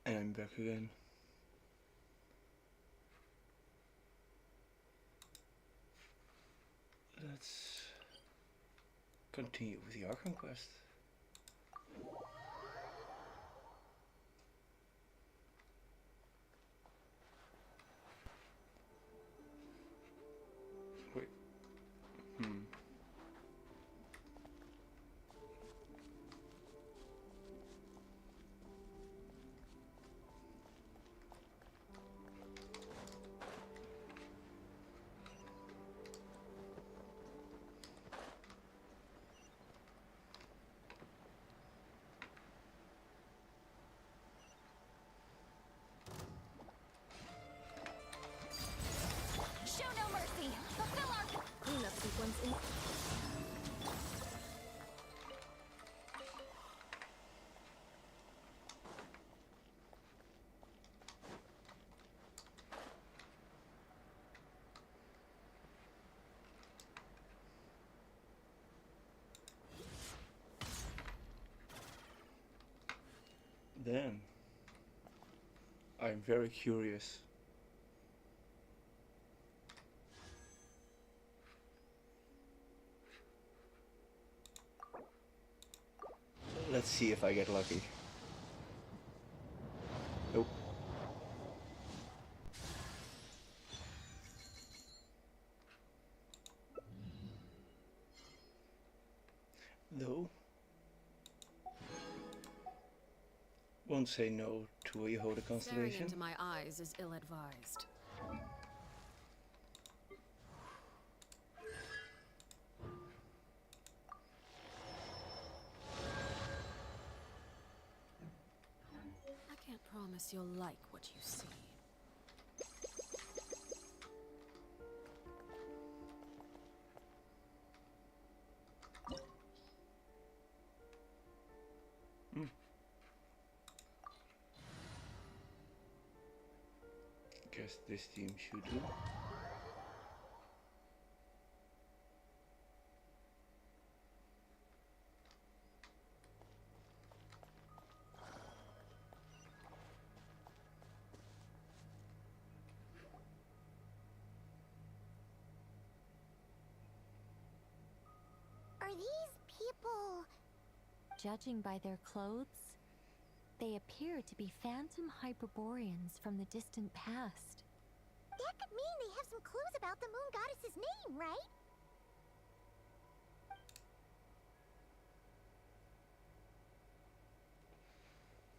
And I'm back again. Let's continue with the Arkham quest. Wait. Show no mercy. Fulfill our cleanup sequence in. Then I'm very curious. Let's see if I get lucky. Nope. Though, won't say no to a Yehoda Staring constellation. into my eyes is ill-advised. I can't promise you'll like what you see. Guess this team should do. Are these people... Judging by their clothes, they appear to be phantom Hyperboreans from the distant past. That could mean they have some clues about the moon goddess's name, right?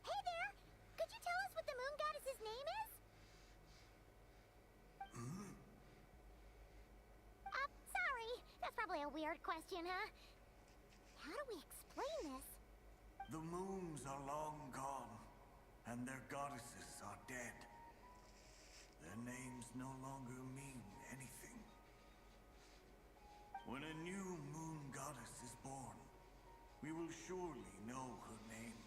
Hey there! Could you tell us what the moon goddess's name is? Sorry. That's probably a weird question, huh? How do we explain this? The moons are long gone, and their goddesses are dead. Their names no longer mean anything. When a new moon goddess is born, we will surely know her name.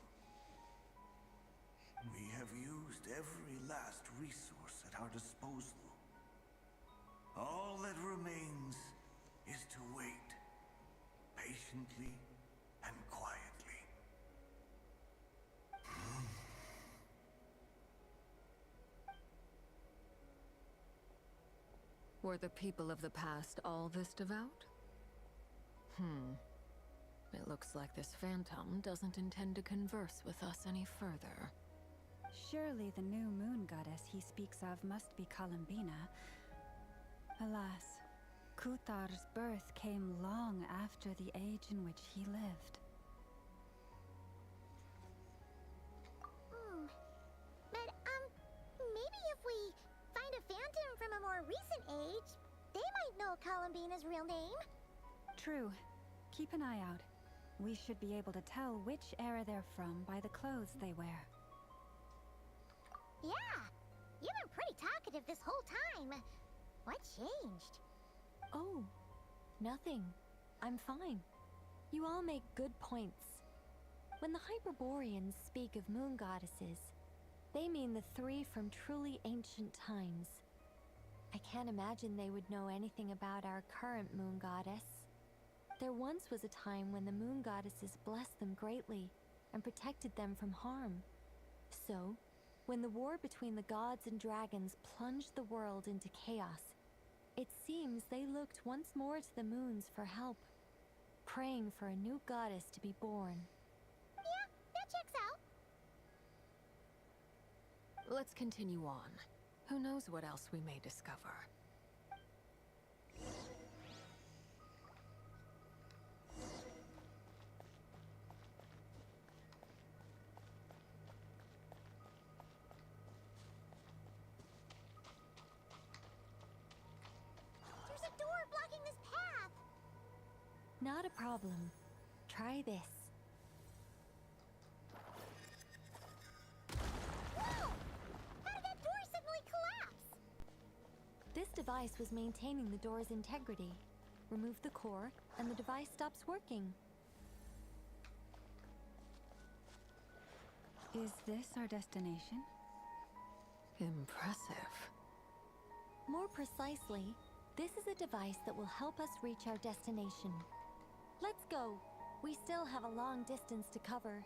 We have used every last resource at our disposal. All that remains is to wait, patiently and quietly. Were the people of the past all this devout? It looks like this phantom doesn't intend to converse with us any further. Surely the new moon goddess he speaks of must be Columbina. Alas, Kuthar's birth came long after the age in which he lived. But, maybe if we find a phantom from a more recent age, they might know Columbina's real name. True. Keep an eye out. We should be able to tell which era they're from by the clothes they wear. Yeah, you've been pretty talkative this whole time. What changed? Oh, nothing. I'm fine. You all make good points. When the Hyperboreans speak of moon goddesses, they mean the three from truly ancient times. I can't imagine they would know anything about our current moon goddess. There once was a time when the moon goddesses blessed them greatly and protected them from harm. So, When the war between the gods and dragons plunged the world into chaos, it seems they looked once more to the moons for help, praying for a new goddess to be born. Yeah, that checks out. Let's continue on. Who knows what else we may discover. There's a door blocking this path. Not a problem. Try this. Whoa! How did that door suddenly collapse? This device was maintaining the door's integrity. Remove the core, and the device stops working. Is this our destination? Impressive. More precisely, this is a device that will help us reach our destination. Let's go. We still have a long distance to cover.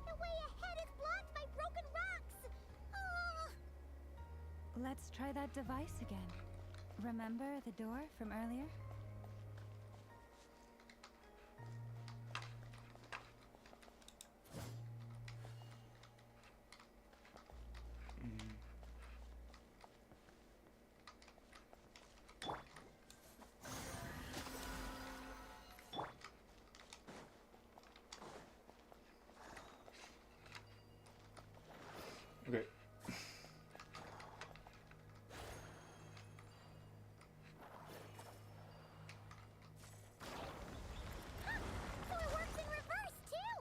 The way ahead is blocked by broken rocks. Oh. Let's try that device again. Remember the door from earlier? Okay. So it works in reverse, too!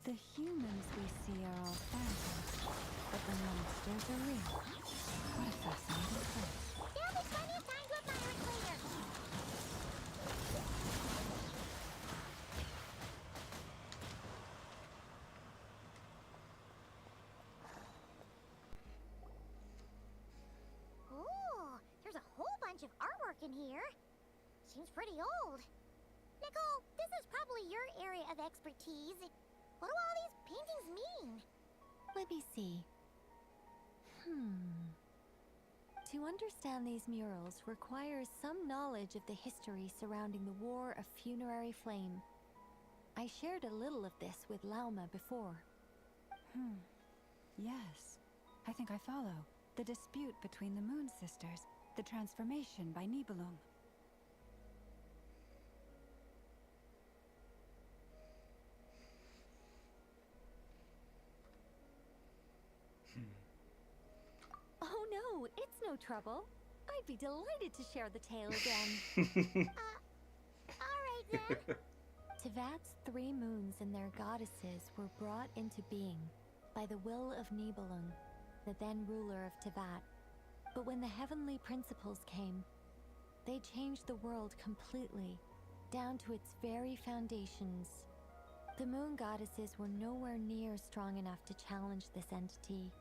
The humans we see are all phantoms, but the monsters are real. What a fascinating place. There'll be plenty of time to admire it later. Ooh, there's a whole bunch of artwork in here. Seems pretty old. Nicole, this is probably your area of expertise. What do all these paintings mean? Let me see. To understand these murals requires some knowledge of the history surrounding the War of Funerary Flame. I shared a little of this with Lauma before. Yes. I think I follow. The dispute between the Moon Sisters. The transformation by Nibelung. Oh no, it's no trouble. I'd be delighted to share the tale again. Alright then. Tevat's 3 moons and their goddesses were brought into being by the will of Nibelung, the then ruler of Tevat. But when the heavenly principles came, they changed the world completely, down to its very foundations. The moon goddesses were nowhere near strong enough to challenge this entity.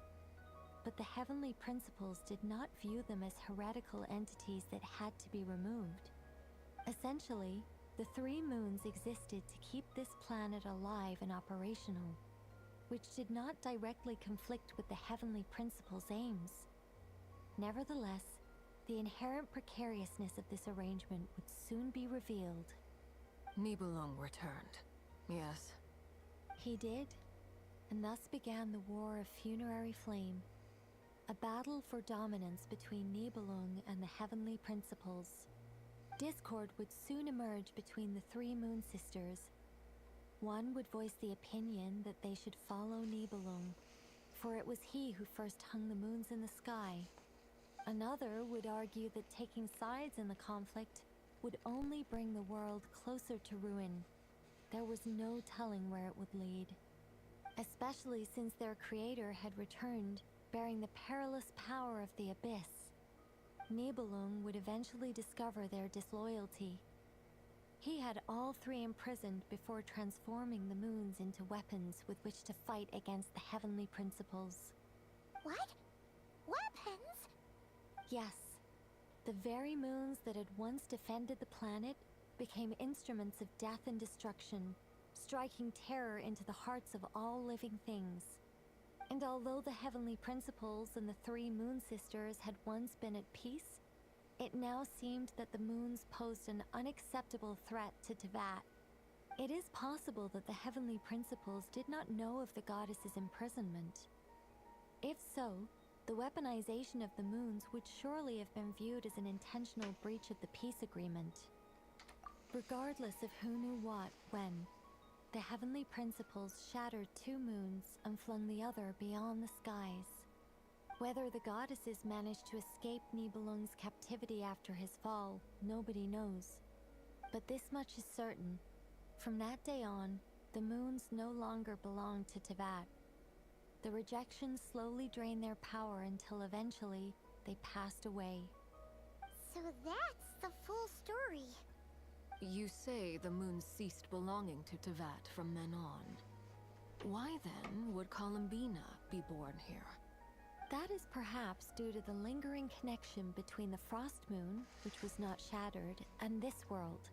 But the heavenly principles did not view them as heretical entities that had to be removed. Essentially, the 3 moons existed to keep this planet alive and operational. which did not directly conflict with the heavenly principle's aims. Nevertheless, the inherent precariousness of this arrangement would soon be revealed. Nibelung returned. Yes. He did, and thus began the War of Funerary Flame, a battle for dominance between Nibelung and the heavenly principles. Discord would soon emerge between the three Moon Sisters. One would voice the opinion that they should follow Nibelung, for it was he who first hung the moons in the sky. Another would argue that taking sides in the conflict would only bring the world closer to ruin. There was no telling where it would lead, especially since their creator had returned, bearing the perilous power of the abyss. Nibelung would eventually discover their disloyalty. He had all three imprisoned before transforming the moons into weapons with which to fight against the heavenly principles. What? Weapons? Yes, the very moons that had once defended the planet became instruments of death and destruction, striking terror into the hearts of all living things. And although the heavenly principles and the three Moon Sisters had once been at peace, it now seemed that the moons posed an unacceptable threat to Teyvat. It is possible that the heavenly principles did not know of the goddess's imprisonment. If so, the weaponization of the moons would surely have been viewed as an intentional breach of the peace agreement. Regardless of who knew what, when, the heavenly principles shattered two moons and flung the other beyond the skies. Whether the goddesses managed to escape Nibelung's captivity after his fall, nobody knows. But this much is certain. From that day on, the moons no longer belonged to Teyvat. The rejection slowly drained their power until eventually they passed away. So that's the full story. You say the moons ceased belonging to Teyvat from then on. Why then would Columbina be born here? That is perhaps due to the lingering connection between the Frost Moon, which was not shattered, and this world.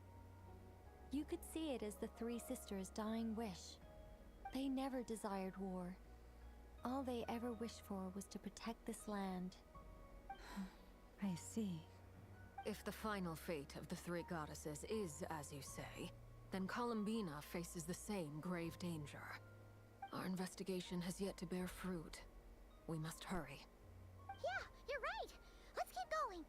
You could see it as the three sisters' dying wish. They never desired war. All they ever wished for was to protect this land. I see. If the final fate of the three goddesses is as you say, then Columbina faces the same grave danger. Our investigation has yet to bear fruit. We must hurry. Yeah, you're right. Let's keep going.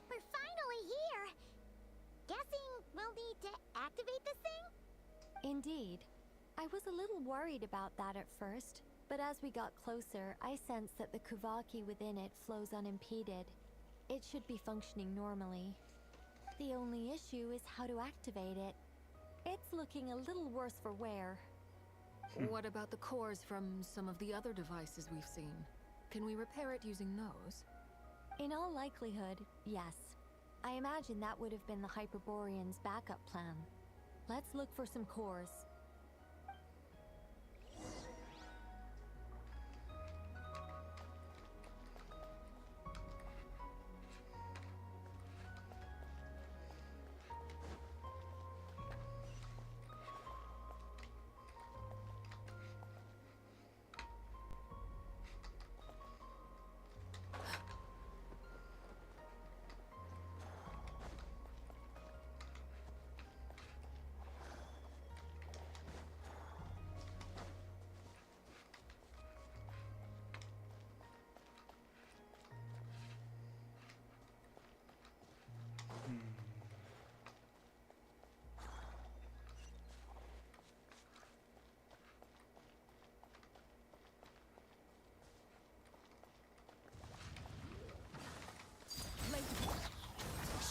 We're finally here. Guessing we'll need to activate this thing? Indeed. I was a little worried about that at first, but as we got closer, I sensed that the Kuvaki within it flows unimpeded. It should be functioning normally. The only issue is how to activate it. It's looking a little worse for wear. What about the cores from some of the other devices we've seen? Can we repair it using those? In all likelihood, yes. I imagine that would have been the Hyperborean's backup plan. Let's look for some cores.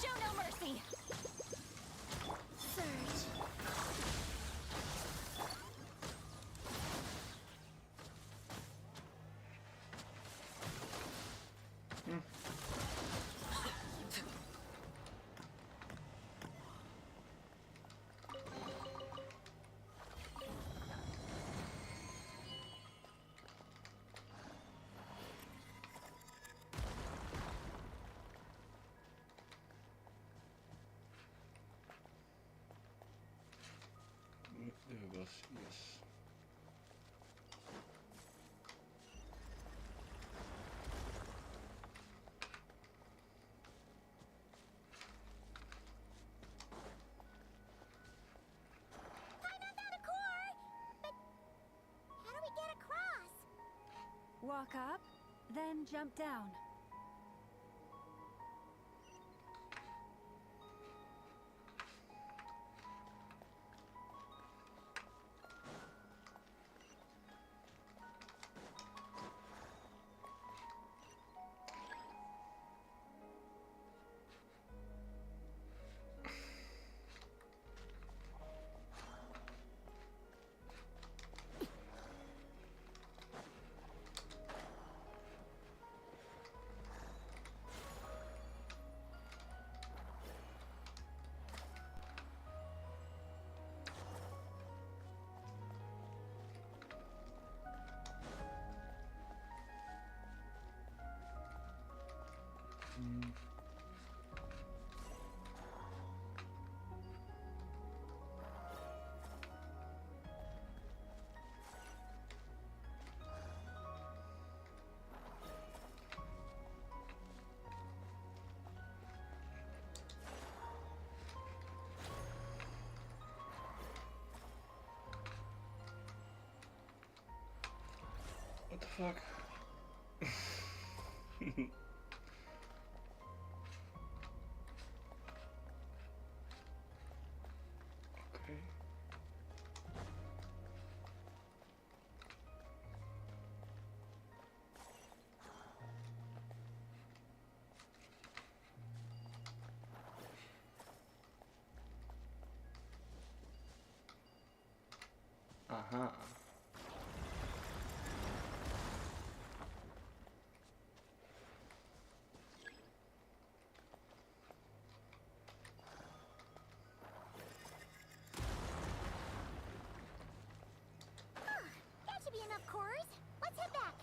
Show no mercy! Surge. There was, yes. I found a core! But how do we get across? Walk up, then jump down. What the fuck? Okay. Aha. That should be enough cores. Let's head back.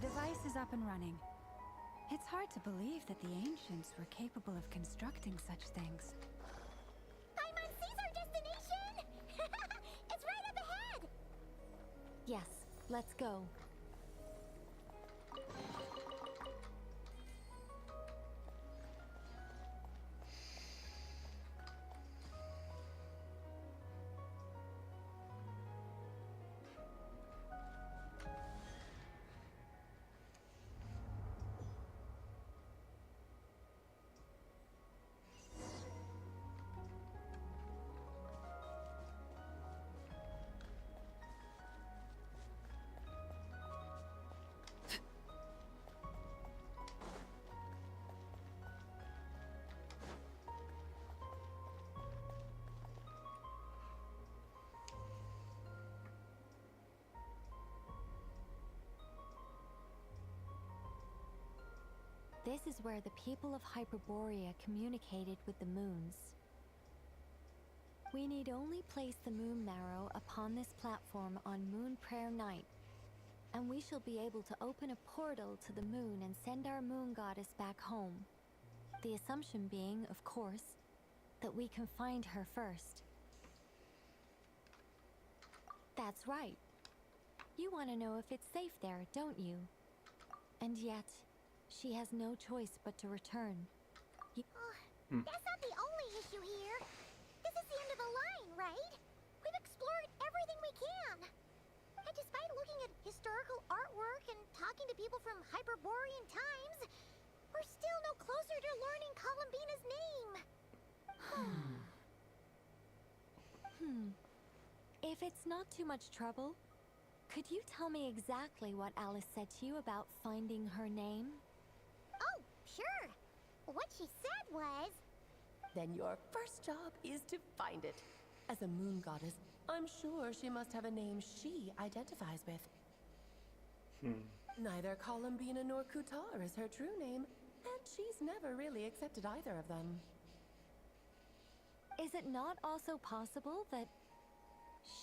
The device is up and running. It's hard to believe that the ancients were capable of constructing such things. Paimon sees our destination! It's right up ahead! Yes, let's go. This is where the people of Hyperborea communicated with the moons. We need only place the moon marrow upon this platform on Moon Prayer Night, and we shall be able to open a portal to the moon and send our moon goddess back home. The assumption being, of course, that we can find her first. That's right. You want to know if it's safe there, don't you? And yet, she has no choice but to return. That's not the only issue here. This is the end of the line, right? We've explored everything we can. And despite looking at historical artwork and talking to people from Hyperborean times, we're still no closer to learning Columbina's name. If it's not too much trouble, could you tell me exactly what Alice said to you about finding her name? Oh, sure. What she said was... Then your first job is to find it. As a moon goddess, I'm sure she must have a name she identifies with. Neither Columbina nor Kutar is her true name, and she's never really accepted either of them. Is it not also possible that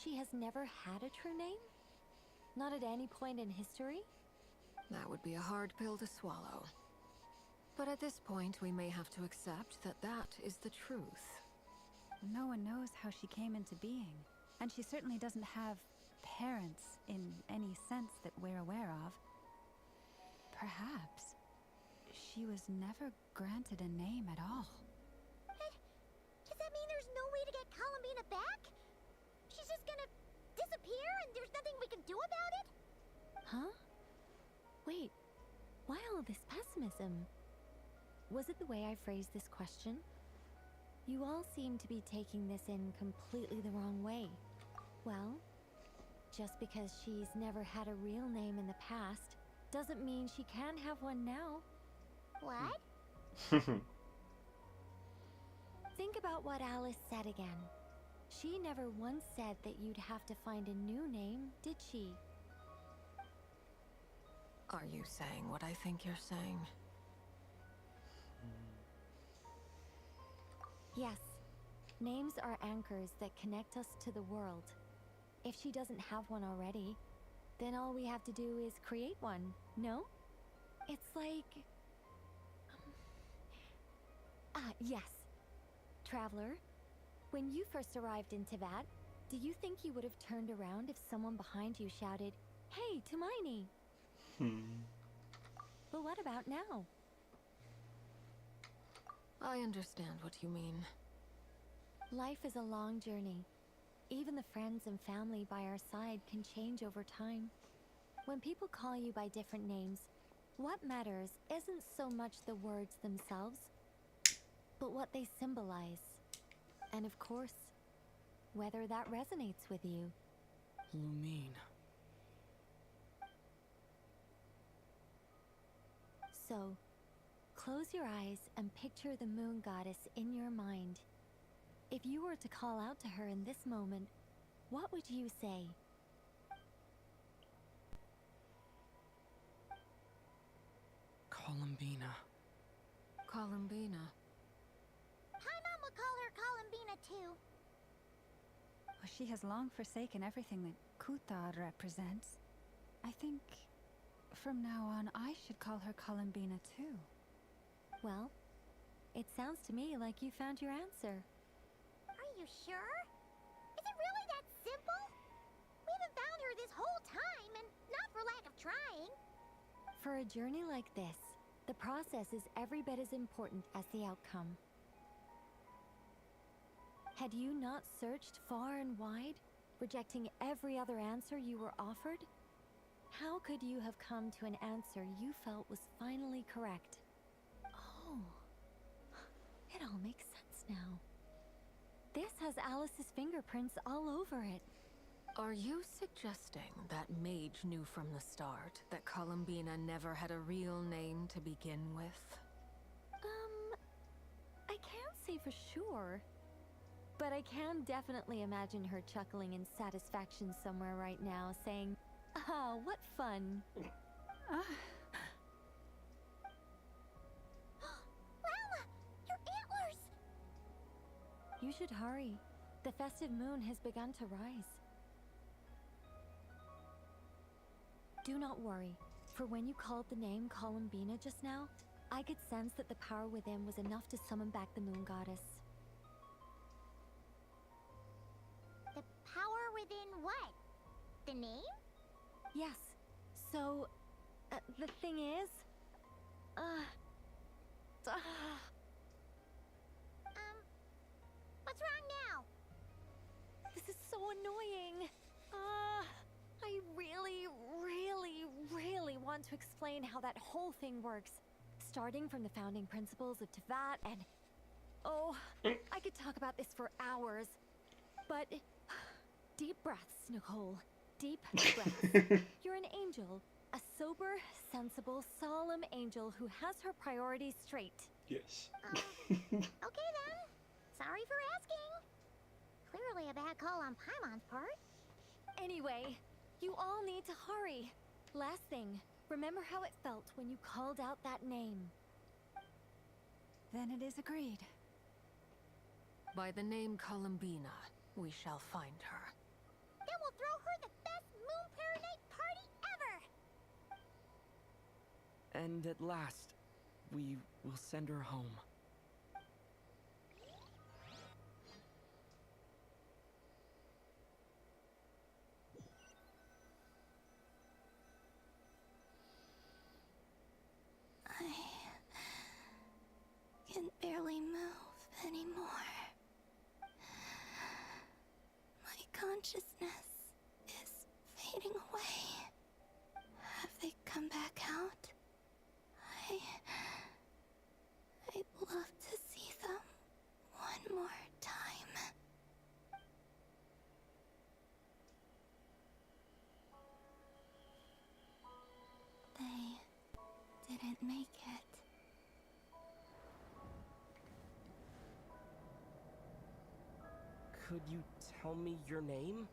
she has never had a true name? Not at any point in history? That would be a hard pill to swallow. But at this point, we may have to accept that that is the truth. No one knows how she came into being, and she certainly doesn't have parents in any sense that we're aware of. Perhaps she was never granted a name at all. Does that mean there's no way to get Columbina back? She's just gonna disappear and there's nothing we can do about it? Huh? Wait, why all this pessimism? Was it the way I phrased this question? You all seem to be taking this in completely the wrong way. Well, just because she's never had a real name in the past doesn't mean she can't have one now. What? Think about what Alice said again. She never once said that you'd have to find a new name, did she? Are you saying what I think you're saying? Yes. Names are anchors that connect us to the world. If she doesn't have one already, then all we have to do is create one, no? It's like... yes. Traveler, when you first arrived in Teyvat, do you think you would have turned around if someone behind you shouted, "Hey, Tumaini"? But what about now? I understand what you mean. Life is a long journey. Even the friends and family by our side can change over time. When people call you by different names, what matters isn't so much the words themselves, but what they symbolize. And of course, whether that resonates with you. Lumine. So, close your eyes and picture the moon goddess in your mind. If you were to call out to her in this moment, what would you say? Columbina. Columbina. Paimon would call her Columbina too. She has long forsaken everything that Kutar represents. I think from now on, I should call her Columbina too. Well, it sounds to me like you found your answer. Are you sure? Is it really that simple? We haven't found her this whole time, and not for lack of trying. For a journey like this, the process is every bit as important as the outcome. Had you not searched far and wide, rejecting every other answer you were offered? How could you have come to an answer you felt was finally correct? Oh, it all makes sense now. This has Alice's fingerprints all over it. Are you suggesting that Mage knew from the start that Columbina never had a real name to begin with? I can't say for sure. But I can definitely imagine her chuckling in satisfaction somewhere right now, saying, "Ah, what fun." Lala, your antlers! You should hurry. The festive moon has begun to rise. Do not worry, for when you called the name Columbina just now, I could sense that the power within was enough to summon back the moon goddess. The power within what? The name? Yes. So, the thing is... What's wrong now? This is so annoying. I really want to explain how that whole thing works. Starting from the founding principles of Tevat and... Oh, I could talk about this for hours. But... Deep breaths, Nicole. Deep breaths. You're an angel. A sober, sensible, solemn angel who has her priorities straight. Yes. Okay then. Sorry for asking. Clearly a bad call on Paimon's part. Anyway, you all need to hurry. Last thing, remember how it felt when you called out that name. Then it is agreed. By the name Columbina, we shall find her. Then we'll throw her the best Moon Paradise party ever! And at last, we will send her home. I can barely move anymore. My consciousness is fading away. Have they come back out? I'd love to see them one more time. They didn't make it. Could you tell me your name?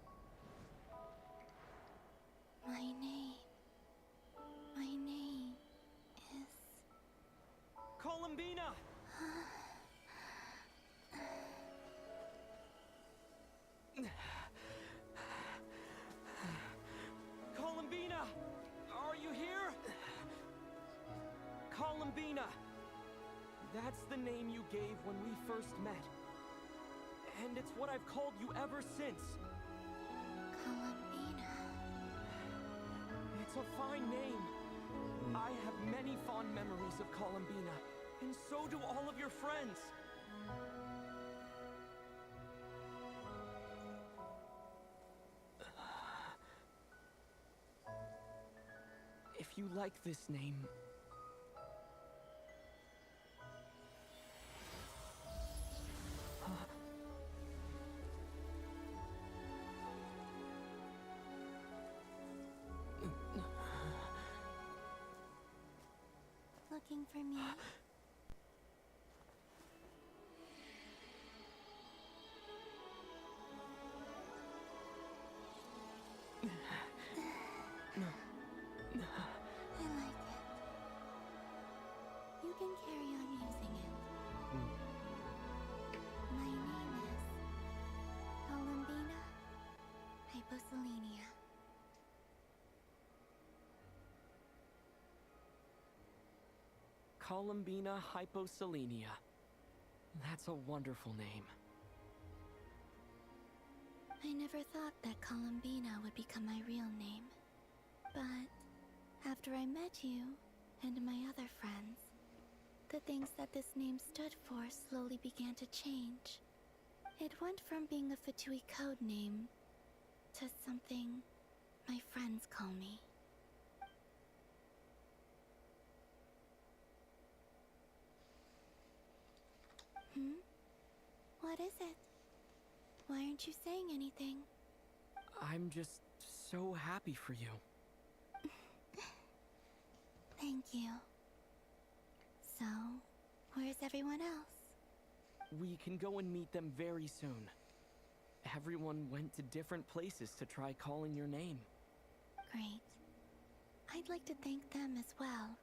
My name is... Columbina! Columbina! Are you here? Columbina! That's the name you gave when we first met. And it's what I've called you ever since. Columbina. It's a fine name. I have many fond memories of Columbina, and so do all of your friends. If you like this name... Looking for me? I like it. You can carry on using it. My name is Columbina Hyposelenia. Columbina hyposelenia. That's a wonderful name. I never thought that Columbina would become my real name. But after I met you and my other friends, the things that this name stood for slowly began to change. It went from being a Fatui code name to something my friends call me. What is it? Why aren't you saying anything? I'm just so happy for you. Thank you. So, where's everyone else? We can go and meet them very soon. Everyone went to different places to try calling your name. Great. I'd like to thank them as well.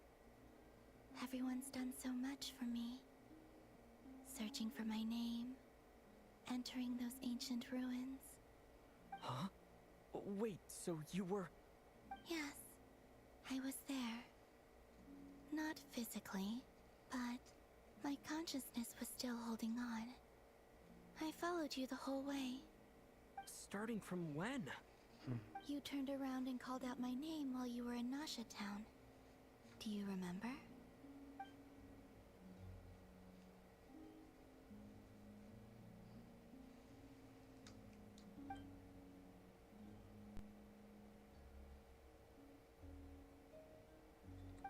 Everyone's done so much for me. Searching for my name, entering those ancient ruins. Huh? Wait, so you were... Yes, I was there. Not physically, but my consciousness was still holding on. I followed you the whole way. Starting from when? You turned around and called out my name while you were in Nasha Town. Do you remember?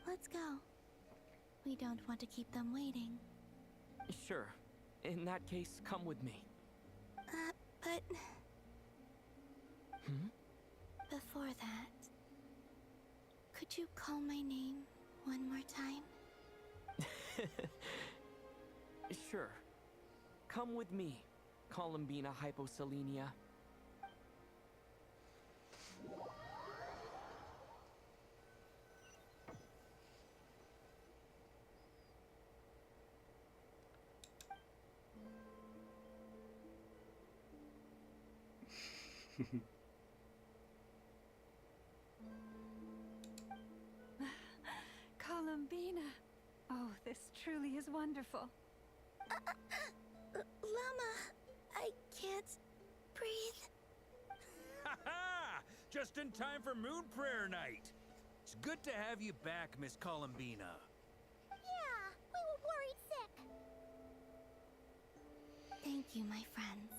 Let's go. We don't want to keep them waiting. Sure. In that case, come with me. But... Before that, could you call my name one more time? Sure. Come with me, Columbina hyposelenia. Columbina. Oh, this truly is wonderful. Llama, I can't breathe. Ha-ha! Just in time for Moon Prayer Night. It's good to have you back, Miss Columbina. Yeah, we were worried sick. Thank you, my friends.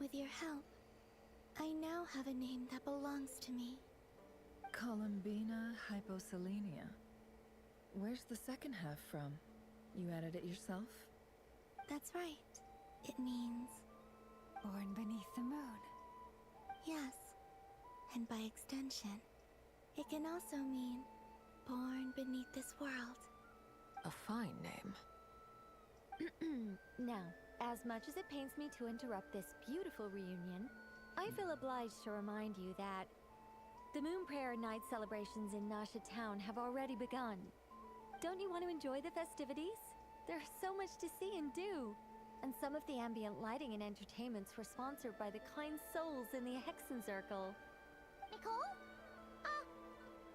With your help, I now have a name that belongs to me. Columbina hyposelenia. Where's the second half from? You added it yourself? That's right. It means... Born beneath the moon. Yes. And by extension, it can also mean born beneath this world. A fine name. Now, as much as it pains me to interrupt this beautiful reunion, I feel obliged to remind you that the Moon Prayer Night celebrations in Nasha Town have already begun. Don't you want to enjoy the festivities? There's so much to see and do. And some of the ambient lighting and entertainments were sponsored by the kind souls in the Hexen Circle. Nicole?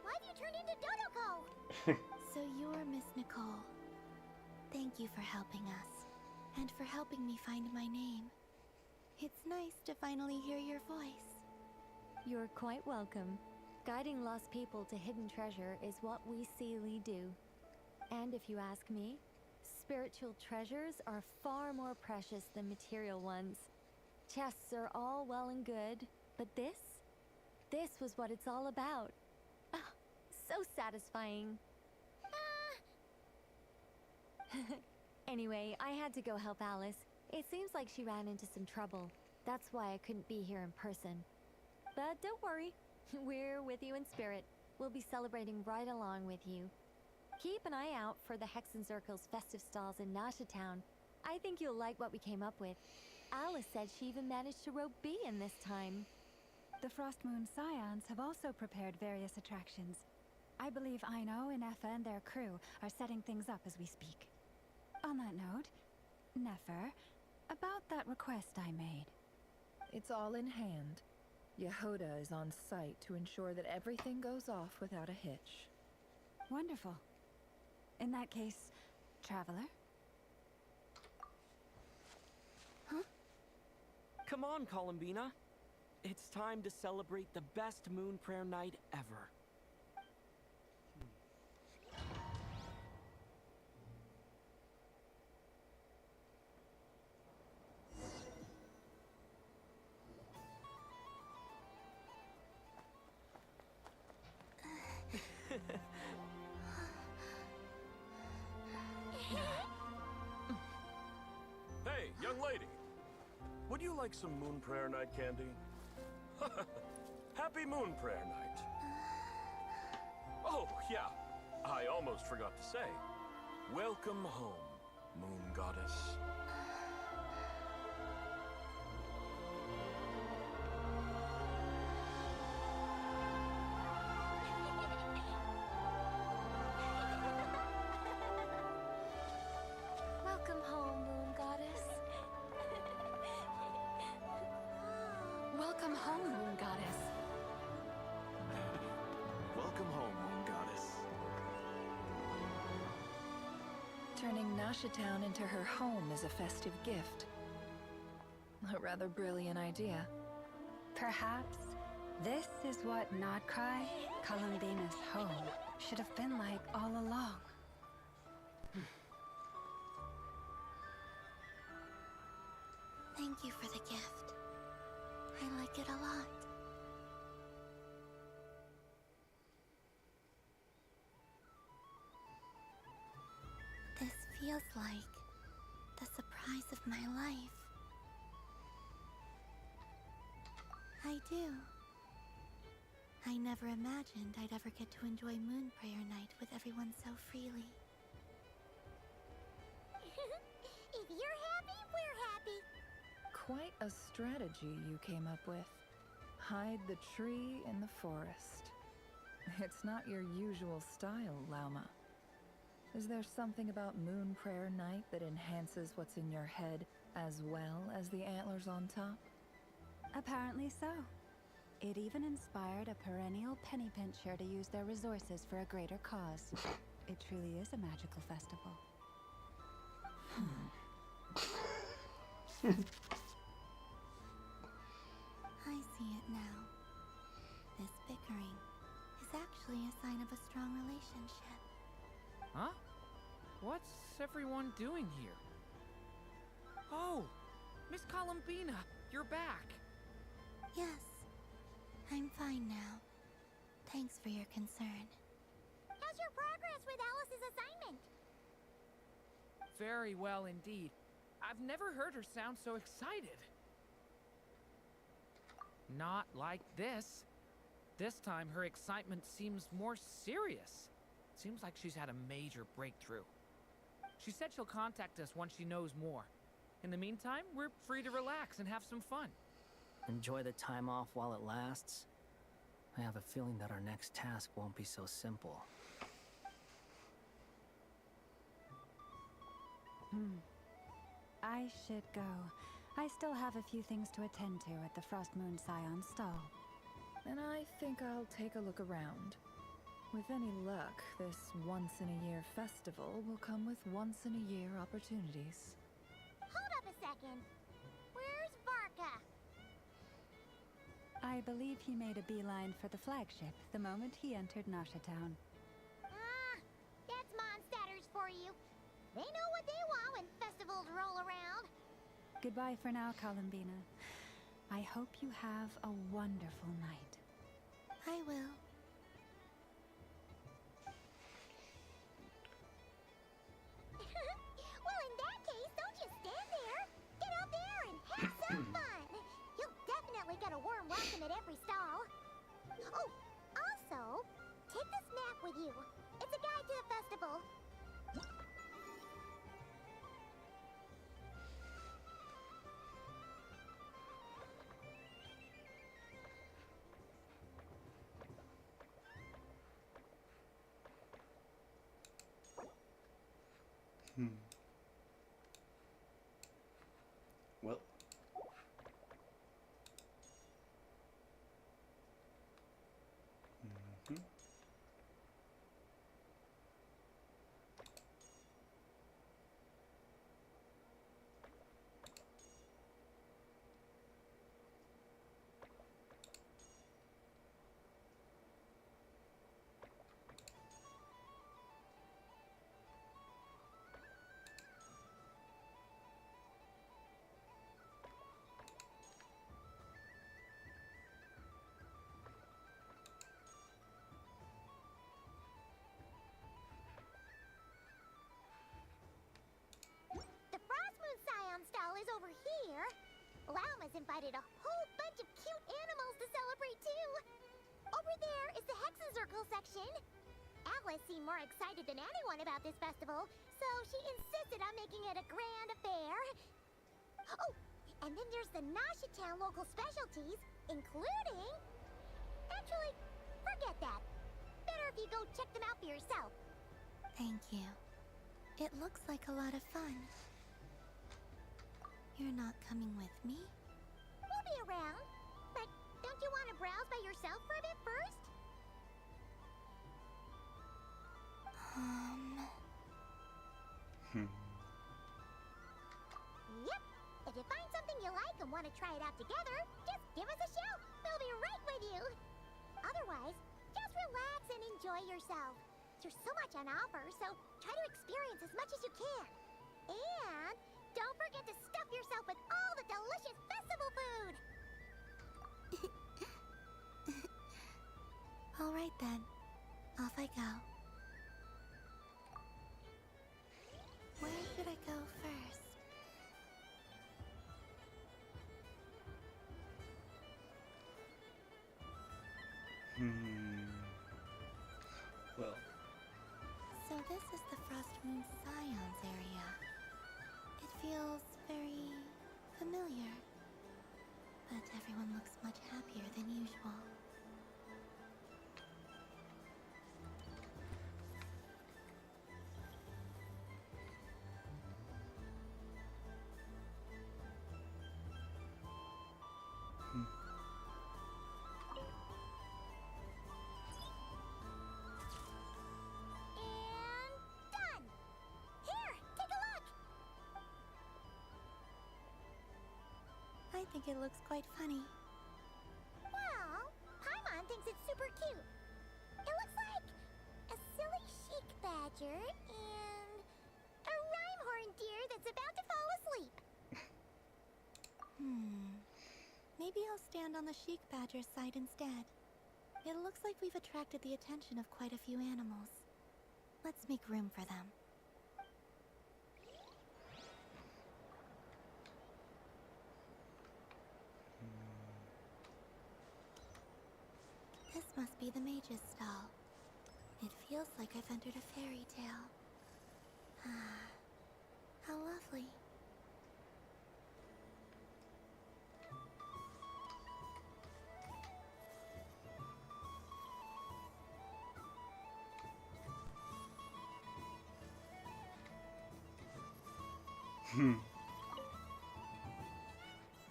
Why have you turned into Dodoko? So you're Miss Nicole. Thank you for helping us, and for helping me find my name. It's nice to finally hear your voice. You're quite welcome. Guiding lost people to hidden treasure is what we Seelie do. And if you ask me, spiritual treasures are far more precious than material ones. Chests are all well and good, but this was what it's all about. Ah, so satisfying. Anyway, I had to go help Alice. It seems like she ran into some trouble. That's why I couldn't be here in person. But don't worry, we're with you in spirit. We'll be celebrating right along with you. Keep an eye out for the Hexen Circle's festive stalls in Nasha Town. I think you'll like what we came up with. Alice said she even managed to rope B in this time. The Frost Moon Scions have also prepared various attractions. I believe Aino, Inefa, and their crew are setting things up as we speak. On that note, Nefer, about that request I made. It's all in hand. Yehoda is on site to ensure that everything goes off without a hitch. Wonderful. In that case, traveler? Huh? Come on, Columbina. It's time to celebrate the best moon prayer night ever. Hey, young lady. Would you like some moon prayer night candy? Happy moon prayer night. Oh, yeah. I almost forgot to say. Welcome home, moon goddess. Welcome home, Moon Goddess. Welcome home, Moon Goddess. Welcome home, moon goddess. Turning Nashatown into her home is a festive gift. A rather brilliant idea. Perhaps this is what Nodcry, Columbina's home, should have been like all along. Thank you for the gift. I like it a lot. This feels like the surprise of my life. I do. I never imagined I'd ever get to enjoy Moon Prayer Night with everyone so freely. If you're happy, we're happy. Quite a strategy you came up with. Hide the tree in the forest. It's not your usual style, Lauma. Is there something about Moon Prayer Night that enhances what's in your head as well as the antlers on top? Apparently so. It even inspired a perennial penny pincher to use their resources for a greater cause. It truly is a magical festival. I see it now. This bickering is actually a sign of a strong relationship. Huh? What's everyone doing here? Oh, Miss Columbina, you're back. Yes, I'm fine now. Thanks for your concern. How's your progress with Alice's assignment? Very well indeed. I've never heard her sound so excited. Not like this. This time her excitement seems more serious. Seems like she's had a major breakthrough. She said she'll contact us once she knows more. In the meantime, we're free to relax and have some fun. Enjoy the time off while it lasts. I have a feeling that our next task won't be so simple. I should go. I still have a few things to attend to at the Frost Moon Scion stall. And I think I'll take a look around. With any luck, this once-in-a-year festival will come with once-in-a-year opportunities. Hold up a second. Where's Varka? I believe he made a beeline for the flagship the moment he entered Nashatown. Ah, that's Mondstadters for you. They know what they want when festivals roll around. Goodbye for now, Columbina. I hope you have a wonderful night. I will. Well, in that case, don't just stand there. Get out there and have some fun. You'll definitely get a warm welcome at every stall. Oh, also, take this map with you. It's a guide to the festival. Well. is over here. Lauma's invited a whole bunch of cute animals to celebrate too. Over there is the Hexen-Circle section. Alice seemed more excited than anyone about this festival, so she insisted on making it a grand affair. Oh, and then there's the Town local specialties, including... Actually, forget that. Better if you go check them out for yourself. Thank you. It looks like a lot of fun. You're not coming with me? We'll be around. But don't you want to browse by yourself for a bit first? Yep. If you find something you like and want to try it out together, just give us a shout. We'll be right with you. Otherwise, just relax and enjoy yourself. There's so much on offer, so try to experience as much as you can. And don't forget to stuff yourself with all the delicious festival food. All right then. Off I go. Where should I go first? Well. So this is the Frost Moon Scions area. It feels very familiar. But everyone looks much happier than usual. I think it looks quite funny. Well, Paimon thinks it's super cute. It looks like a silly chic badger and a rhyme-horn deer that's about to fall asleep. Maybe I'll stand on the chic badger's side instead. It looks like we've attracted the attention of quite a few animals. Let's make room for them. This must be the mage's stall. It feels like I've entered a fairy tale. Ah, how lovely.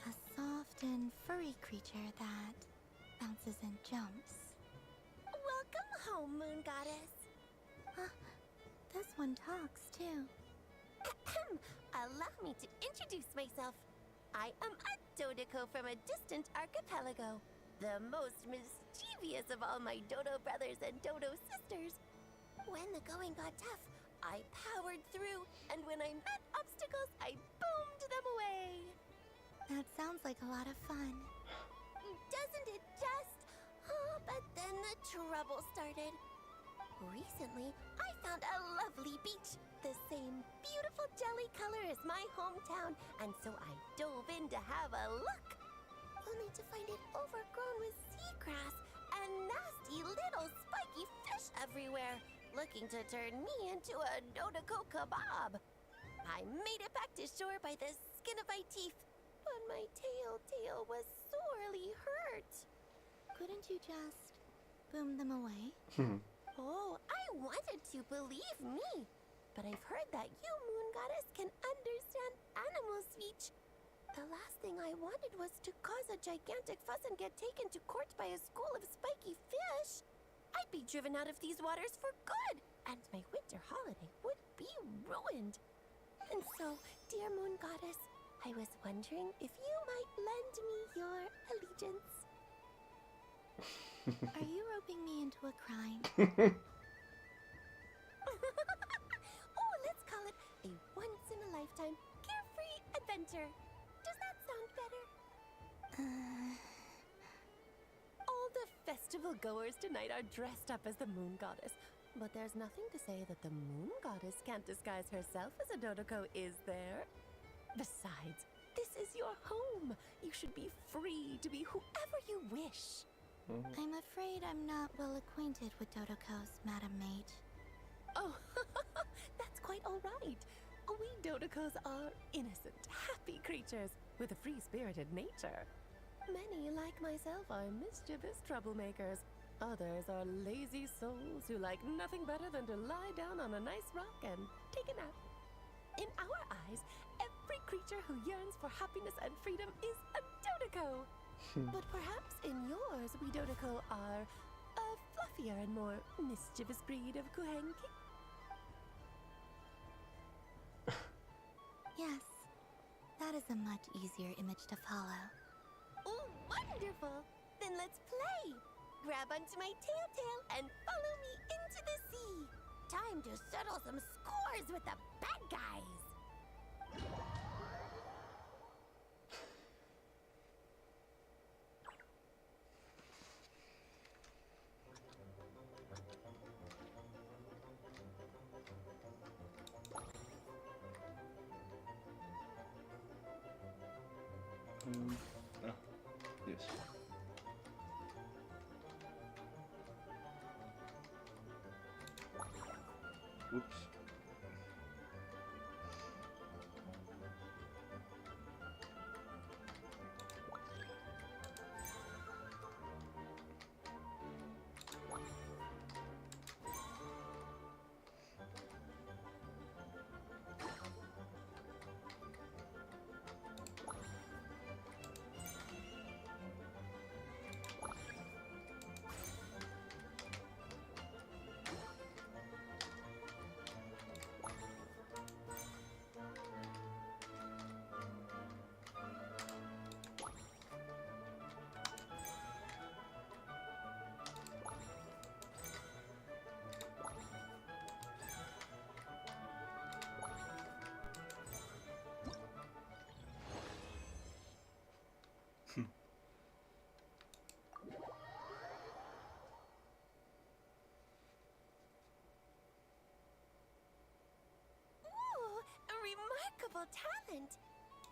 A soft and furry creature that bounces and jumps. Welcome home, Moon Goddess. This one talks too. Allow me to introduce myself. I am a Dodoco from a distant archipelago, the most mischievous of all my Dodo brothers and Dodo sisters. When the going got tough, I powered through, and when I met obstacles, I boomed them away. That sounds like a lot of fun. Doesn't it just? Oh, but then the trouble started. Recently, I found a lovely beach, the same beautiful jelly color as my hometown, and so I dove in to have a look. Only to find it overgrown with seagrass and nasty little spiky fish everywhere, looking to turn me into a Dodoco kebab. I made it back to shore by the skin of my teeth, but my tail was sorely hurt. Couldn't you just boom them away? Oh, I wanted to, believe me. But I've heard that you, Moon Goddess, can understand animal speech. The last thing I wanted was to cause a gigantic fuss and get taken to court by a school of spiky fish. I'd be driven out of these waters for good, and my winter holiday would be ruined. And so, dear Moon Goddess, I was wondering if you might lend me your allegiance. Are you roping me into a crime? Oh, let's call it a once-in-a-lifetime carefree adventure. Does that sound better? All the festival goers tonight are dressed up as the Moon Goddess. But there's nothing to say that the Moon Goddess can't disguise herself as a Dodoco, is there? Besides, This is your home. You should be free to be whoever you wish. I'm afraid I'm not well acquainted with Dodokos, Madam Mage. Oh, that's quite all right. We Dodokos are innocent, happy creatures with a free-spirited nature. Many, like myself, are mischievous troublemakers. Others are lazy souls who like nothing better than to lie down on a nice rock and take a nap. In our eyes, every creature who yearns for happiness and freedom is a Dodoko. But perhaps in yours, we Dodoko are a fluffier and more mischievous breed of Kuhenki? Yes, that is a much easier image to follow. Oh, wonderful! Then let's play! Grab onto my tail and follow me into the sea! Time to settle some scores with the bad guys! Yes. Whoops. Remarkable talent!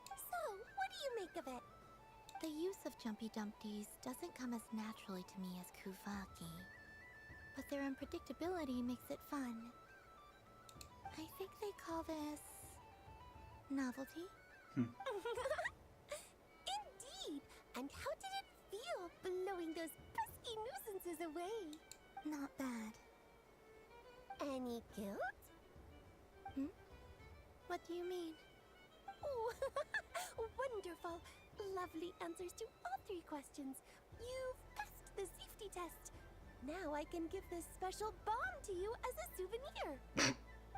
So, what do you make of it? The use of Jumpy Dumpties doesn't come as naturally to me as Kuvaki, but their unpredictability makes it fun. I think they call this novelty. Indeed! And how did it feel blowing those pesky nuisances away? Not bad. Any guilt? What do you mean? Oh, wonderful! Lovely answers to all 3 questions. You've passed the safety test. Now I can give this special bomb to you as a souvenir.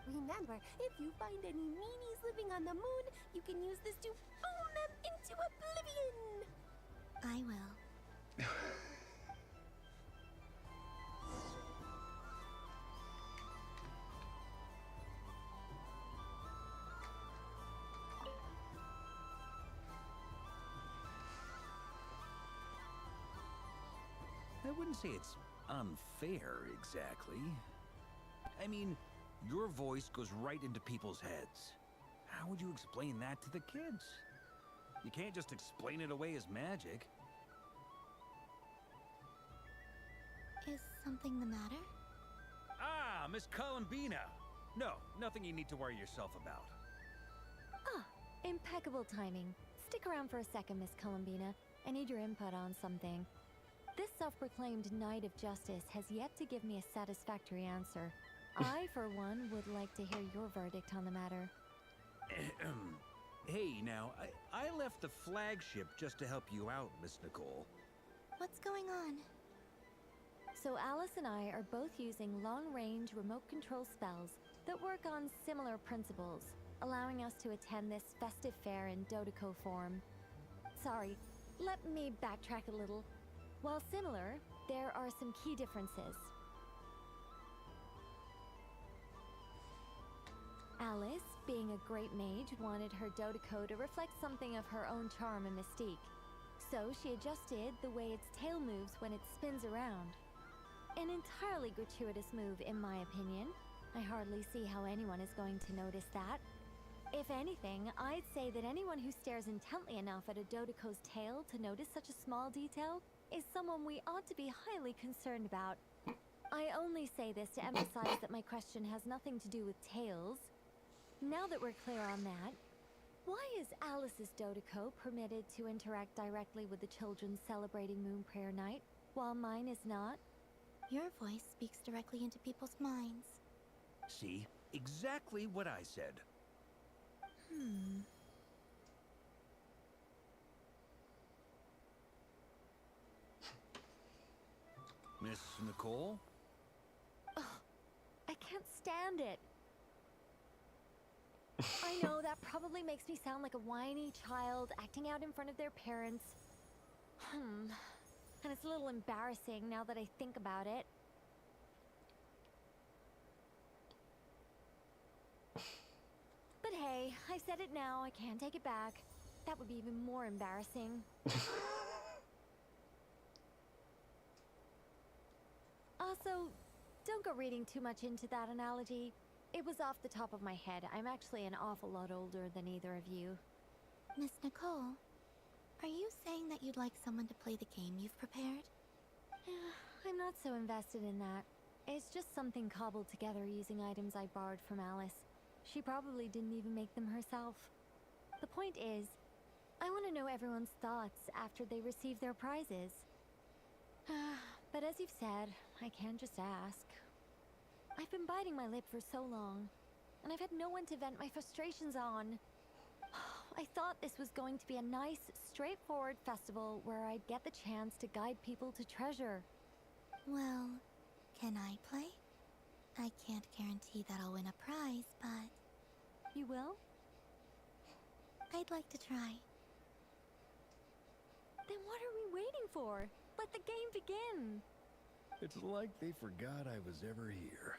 Remember, if you find any meanies living on the moon, you can use this to boom them into oblivion. I will. I wouldn't say it's unfair, exactly. I mean, your voice goes right into people's heads. How would you explain that to the kids? You can't just explain it away as magic. Is something the matter? Ah, Miss Columbina! No, nothing you need to worry yourself about. Ah, impeccable timing. Stick around for a second, Miss Columbina. I need your input on something. This self-proclaimed Knight of Justice has yet to give me a satisfactory answer. I, for one, would like to hear your verdict on the matter. Hey, now, I left the flagship just to help you out, Miss Nicole. What's going on? So Alice and I are both using long-range remote control spells that work on similar principles, allowing us to attend this festive fair in Dodoko form. Sorry, let me backtrack a little. While similar, there are some key differences. Alice, being a great mage, wanted her Dodoko to reflect something of her own charm and mystique. So she adjusted the way its tail moves when it spins around. An entirely gratuitous move, in my opinion. I hardly see how anyone is going to notice that. If anything, I'd say that anyone who stares intently enough at a Dodoco's tail to notice such a small detail is someone we ought to be highly concerned about. I only say this to emphasize that my question has nothing to do with tails. Now that we're clear on that, why is Alice's Dodoco permitted to interact directly with the children celebrating Moon Prayer Night, while mine is not? Your voice speaks directly into people's minds. See? Exactly what I said. Miss Nicole? Ugh, I can't stand it. I know that probably makes me sound like a whiny child acting out in front of their parents. And it's a little embarrassing now that I think about it. But hey, I said it now, I can't take it back. That would be even more embarrassing. Also, don't go reading too much into that analogy. It was off the top of my head. I'm actually an awful lot older than either of you. Miss Nicole, are you saying that you'd like someone to play the game you've prepared? I'm not so invested in that. It's just something cobbled together using items I borrowed from Alice. She probably didn't even make them herself. The point is, I want to know everyone's thoughts after they receive their prizes. But as you've said, I can't just ask. I've been biting my lip for so long, and I've had no one to vent my frustrations on. I thought this was going to be a nice, straightforward festival where I'd get the chance to guide people to treasure. Well, can I play? I can't guarantee that I'll win a prize, but... You will? I'd like to try. Then what are we waiting for? Let the game begin! It's like they forgot I was ever here.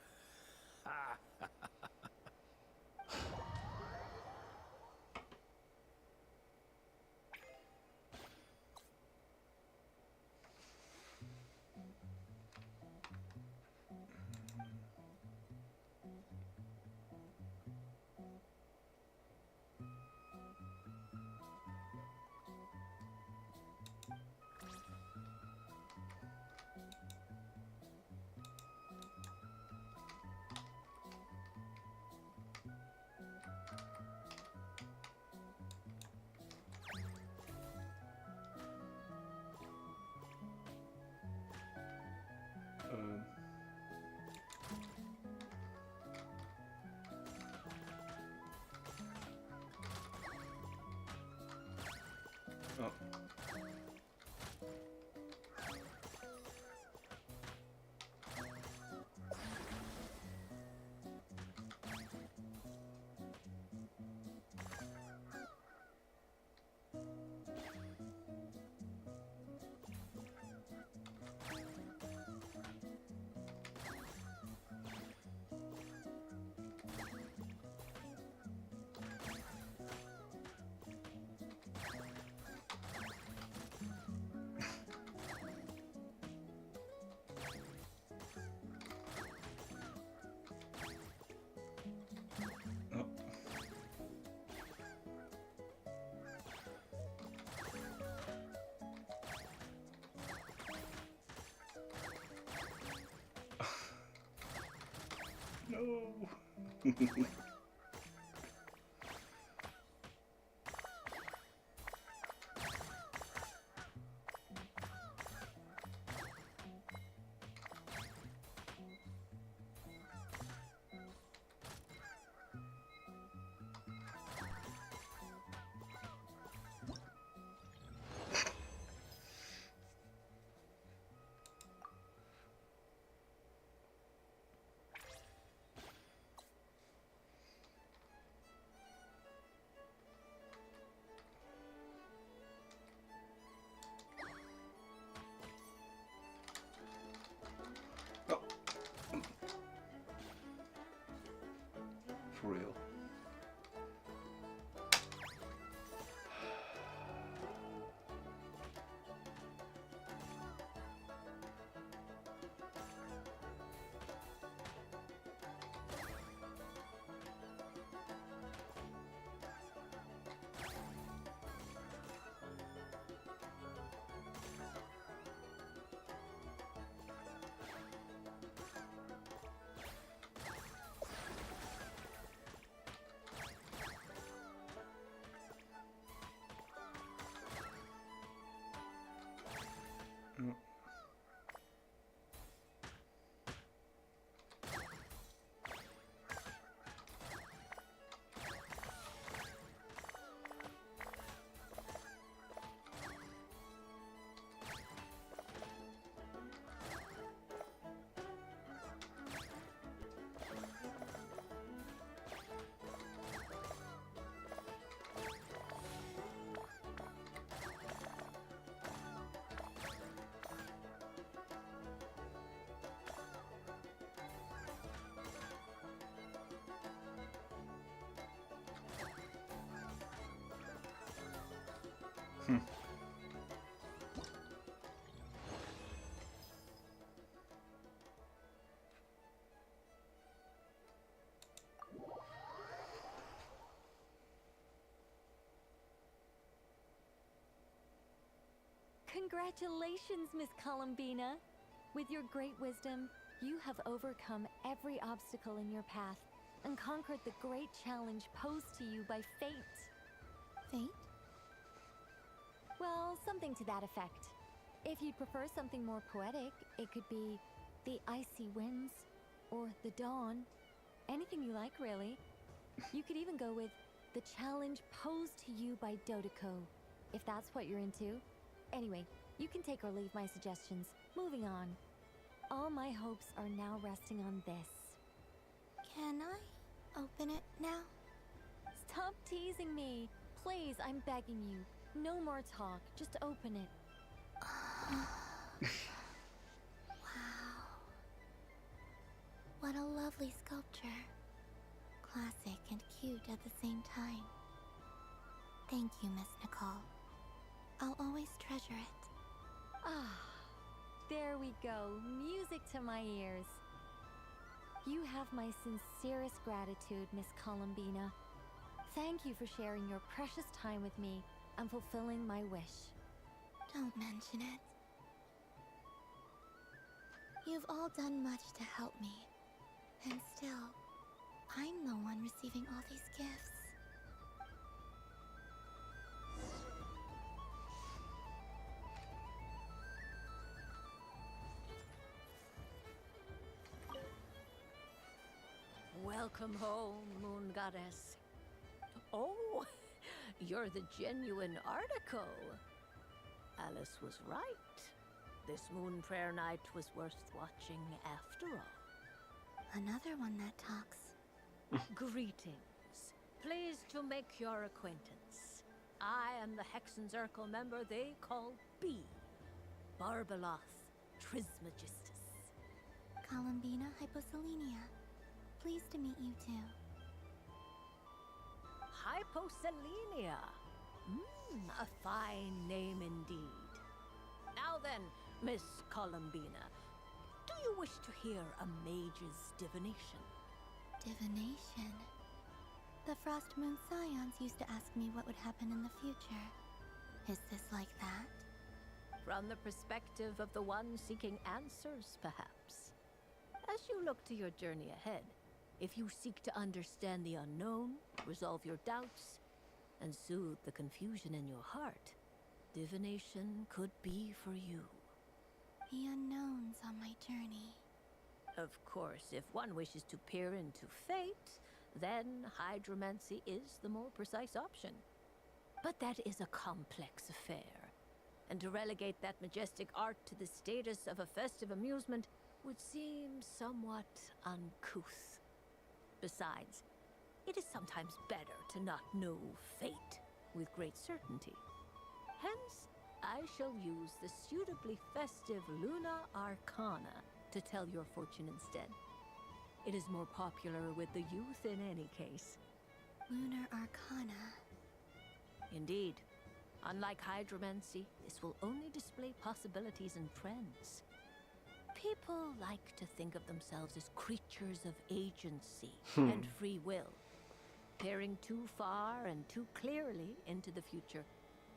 Oh. No. Congratulations, Miss Columbina! With your great wisdom, you have overcome every obstacle in your path and conquered the great challenge posed to you by fate. Fate? Well, something to that effect. If you'd prefer something more poetic, it could be the icy winds or the dawn. Anything you like, really. You could even go with the challenge posed to you by Dodeko, if that's what you're into. Anyway, you can take or leave my suggestions. Moving on. All my hopes are now resting on this. Can I open it now? Stop teasing me. Please, I'm begging you. No more talk. Just open it. Wow. What a lovely sculpture. Classic and cute at the same time. Thank you, Miss Nicole. I'll always treasure it. Ah, there we go. Music to my ears. You have my sincerest gratitude, Miss Columbina. Thank you for sharing your precious time with me and fulfilling my wish. Don't mention it. You've all done much to help me. And still, I'm the one receiving all these gifts. Welcome home, Moon Goddess. Oh, you're the genuine article. Alice was right. This moon prayer night was worth watching after all. Another one that talks. Greetings. Pleased to make your acquaintance. I am the Hexenzirkel member they call B. Barbeloth Trismegistus. Columbina Hyposelenia. Pleased to meet you too. Hyposelenia. A fine name indeed. Now then, Miss Columbina, do you wish to hear a mage's divination? Divination? The Frost Moon Scions used to ask me what would happen in the future. Is this like that? From the perspective of the one seeking answers, perhaps. As you look to your journey ahead, if you seek to understand the unknown, resolve your doubts, and soothe the confusion in your heart, divination could be for you. The unknowns on my journey. Of course, if one wishes to peer into fate, then hydromancy is the more precise option. But that is a complex affair, and to relegate that majestic art to the status of a festive amusement would seem somewhat uncouth. Besides, it is sometimes better to not know fate with great certainty. Hence, I shall use the suitably festive Luna Arcana to tell your fortune instead. It is more popular with the youth in any case. Lunar Arcana. Indeed. Unlike hydromancy, this will only display possibilities and trends. People like to think of themselves as creatures of agency and free will. Peering too far and too clearly into the future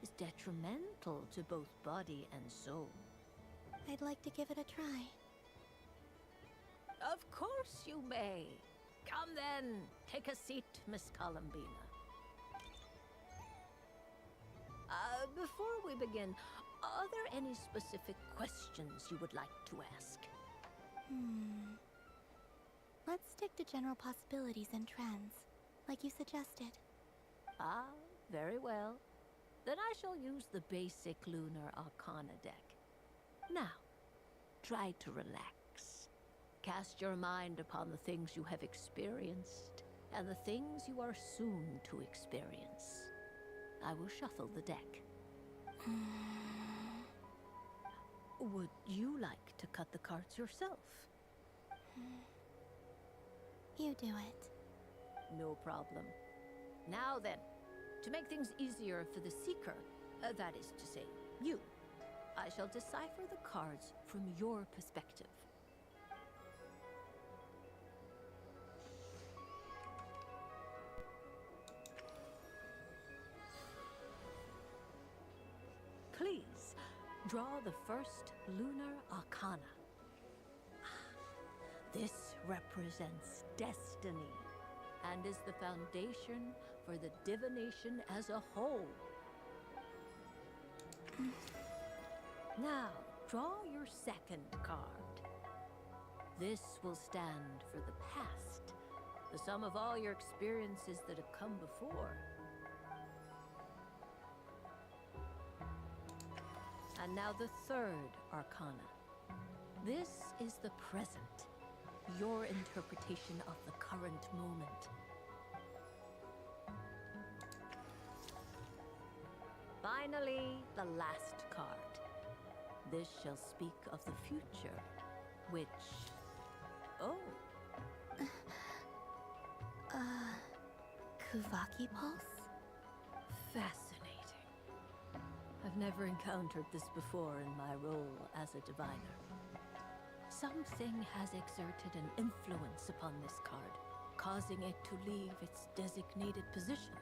is detrimental to both body and soul. I'd like to give it a try. Of course you may. Come then, take a seat, Miss Columbina. Before we begin, Are there any specific questions you would like to ask? Let's stick to general possibilities and trends, like you suggested. Ah, very well. Then I shall use the basic Lunar Arcana deck. Now, try to relax. Cast your mind upon the things you have experienced and the things you are soon to experience. I will shuffle the deck. Would you like to cut the cards yourself? You do it. No problem. Now then, to make things easier for the Seeker, that is to say, you, I shall decipher the cards from your perspective. Please, draw the first Lunar Arcana. This represents destiny and is the foundation for the divination as a whole. Now, draw your second card. This will stand for the past, the sum of all your experiences that have come before. And now the third Arcana. This is the present, your interpretation of the current moment. Finally, the last card. This shall speak of the future, which... Oh. Kuvaki Pulse? Fascinating. I've never encountered this before in my role as a diviner. Something has exerted an influence upon this card, causing it to leave its designated position.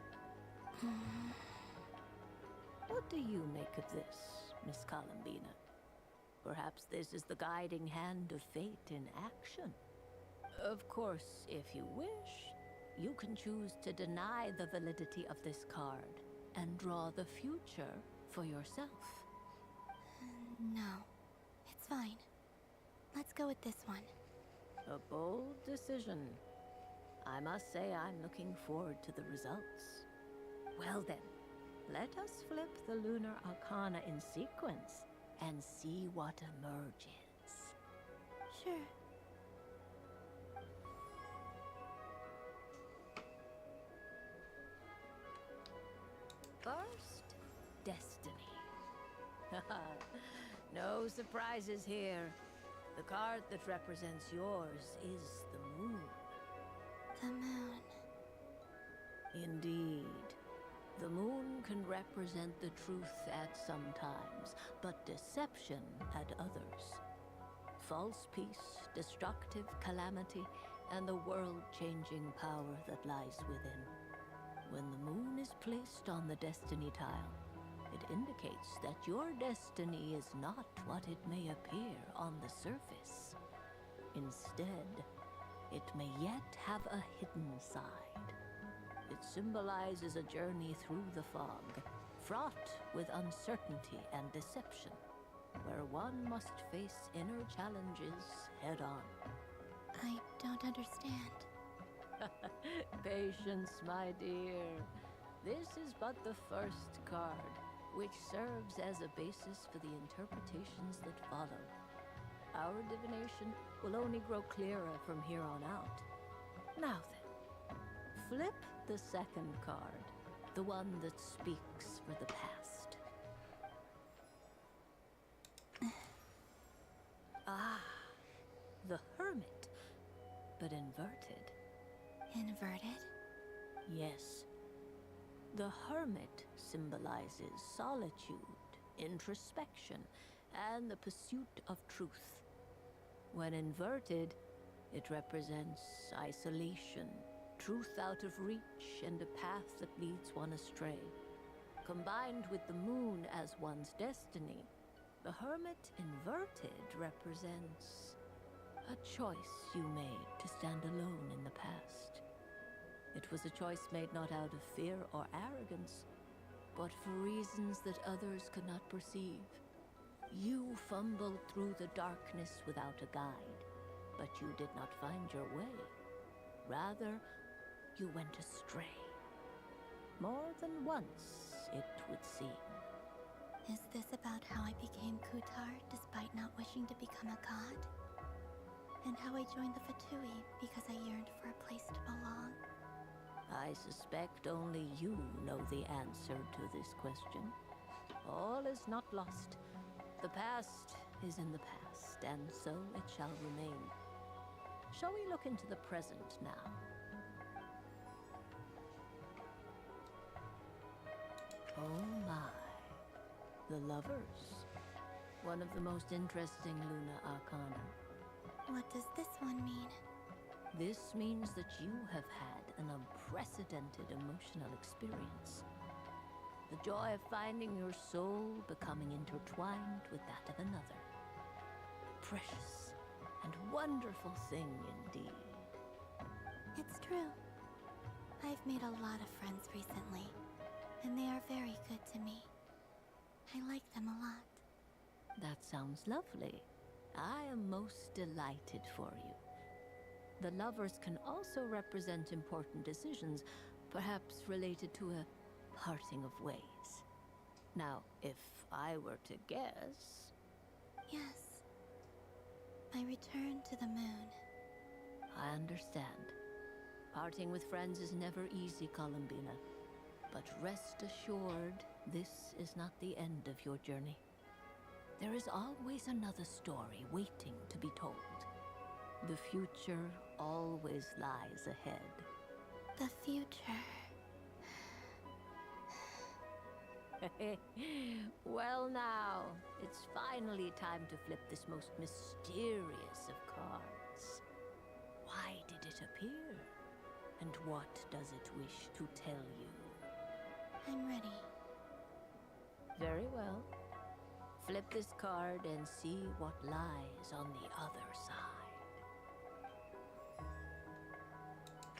What do you make of this, Miss Columbina? Perhaps this is the guiding hand of fate in action. Of course, if you wish, you can choose to deny the validity of this card and draw the future for yourself. No, it's fine. Let's go with this one. A bold decision. I must say I'm looking forward to the results. Well then, let us flip the Lunar Arcana in sequence and see what emerges. Sure. First, Destiny. No surprises here. The card that represents yours is the moon. The moon. Indeed. The moon can represent the truth at some times, but deception at others. False peace, destructive calamity, and the world-changing power that lies within. When the moon is placed on the destiny tile, it indicates that your destiny is not what it may appear on the surface. Instead, it may yet have a hidden side. It symbolizes a journey through the fog, fraught with uncertainty and deception, where one must face inner challenges head-on. I don't understand. Patience, my dear. This is but the first card, which serves as a basis for the interpretations that follow. Our divination will only grow clearer from here on out. Now then, flip the second card, the one that speaks for the past. The Hermit, but inverted. Inverted? Yes. The Hermit symbolizes solitude, introspection, and the pursuit of truth. When inverted, it represents isolation, truth out of reach, and a path that leads one astray. Combined with the moon as one's destiny, the Hermit inverted represents a choice you made to stand alone in the past. It was a choice made not out of fear or arrogance, but for reasons that others could not perceive. fumbled through the darkness without a guide, but you did not find your way. Rather, you went astray. More than once, it would seem. Is this about how I became Kutar despite not wishing to become a god? And how I joined the Fatui because I yearned for a place to belong? I suspect only you know the answer to this question. All is not lost. The past is in the past, and so it shall remain. Shall we look into the present now? Oh my. The lovers. One of the most interesting Luna Arcana. What does this one mean? This means that you have had an unprecedented emotional experience. The joy of finding your soul becoming intertwined with that of another. Precious and wonderful thing indeed. It's true. I've made a lot of friends recently, and they are very good to me. I like them a lot. That sounds lovely. I am most delighted for you. The lovers can also represent important decisions, perhaps related to a parting of ways. Now, if I were to guess... Yes. My return to the moon. I understand. Parting with friends is never easy, Columbina. But rest assured, this is not the end of your journey. There is always another story waiting to be told. The future always lies ahead. The future. Well now, it's finally time to flip this most mysterious of cards. Why did it appear? And what does it wish to tell you? I'm ready. Very well. Flip this card and see what lies on the other side.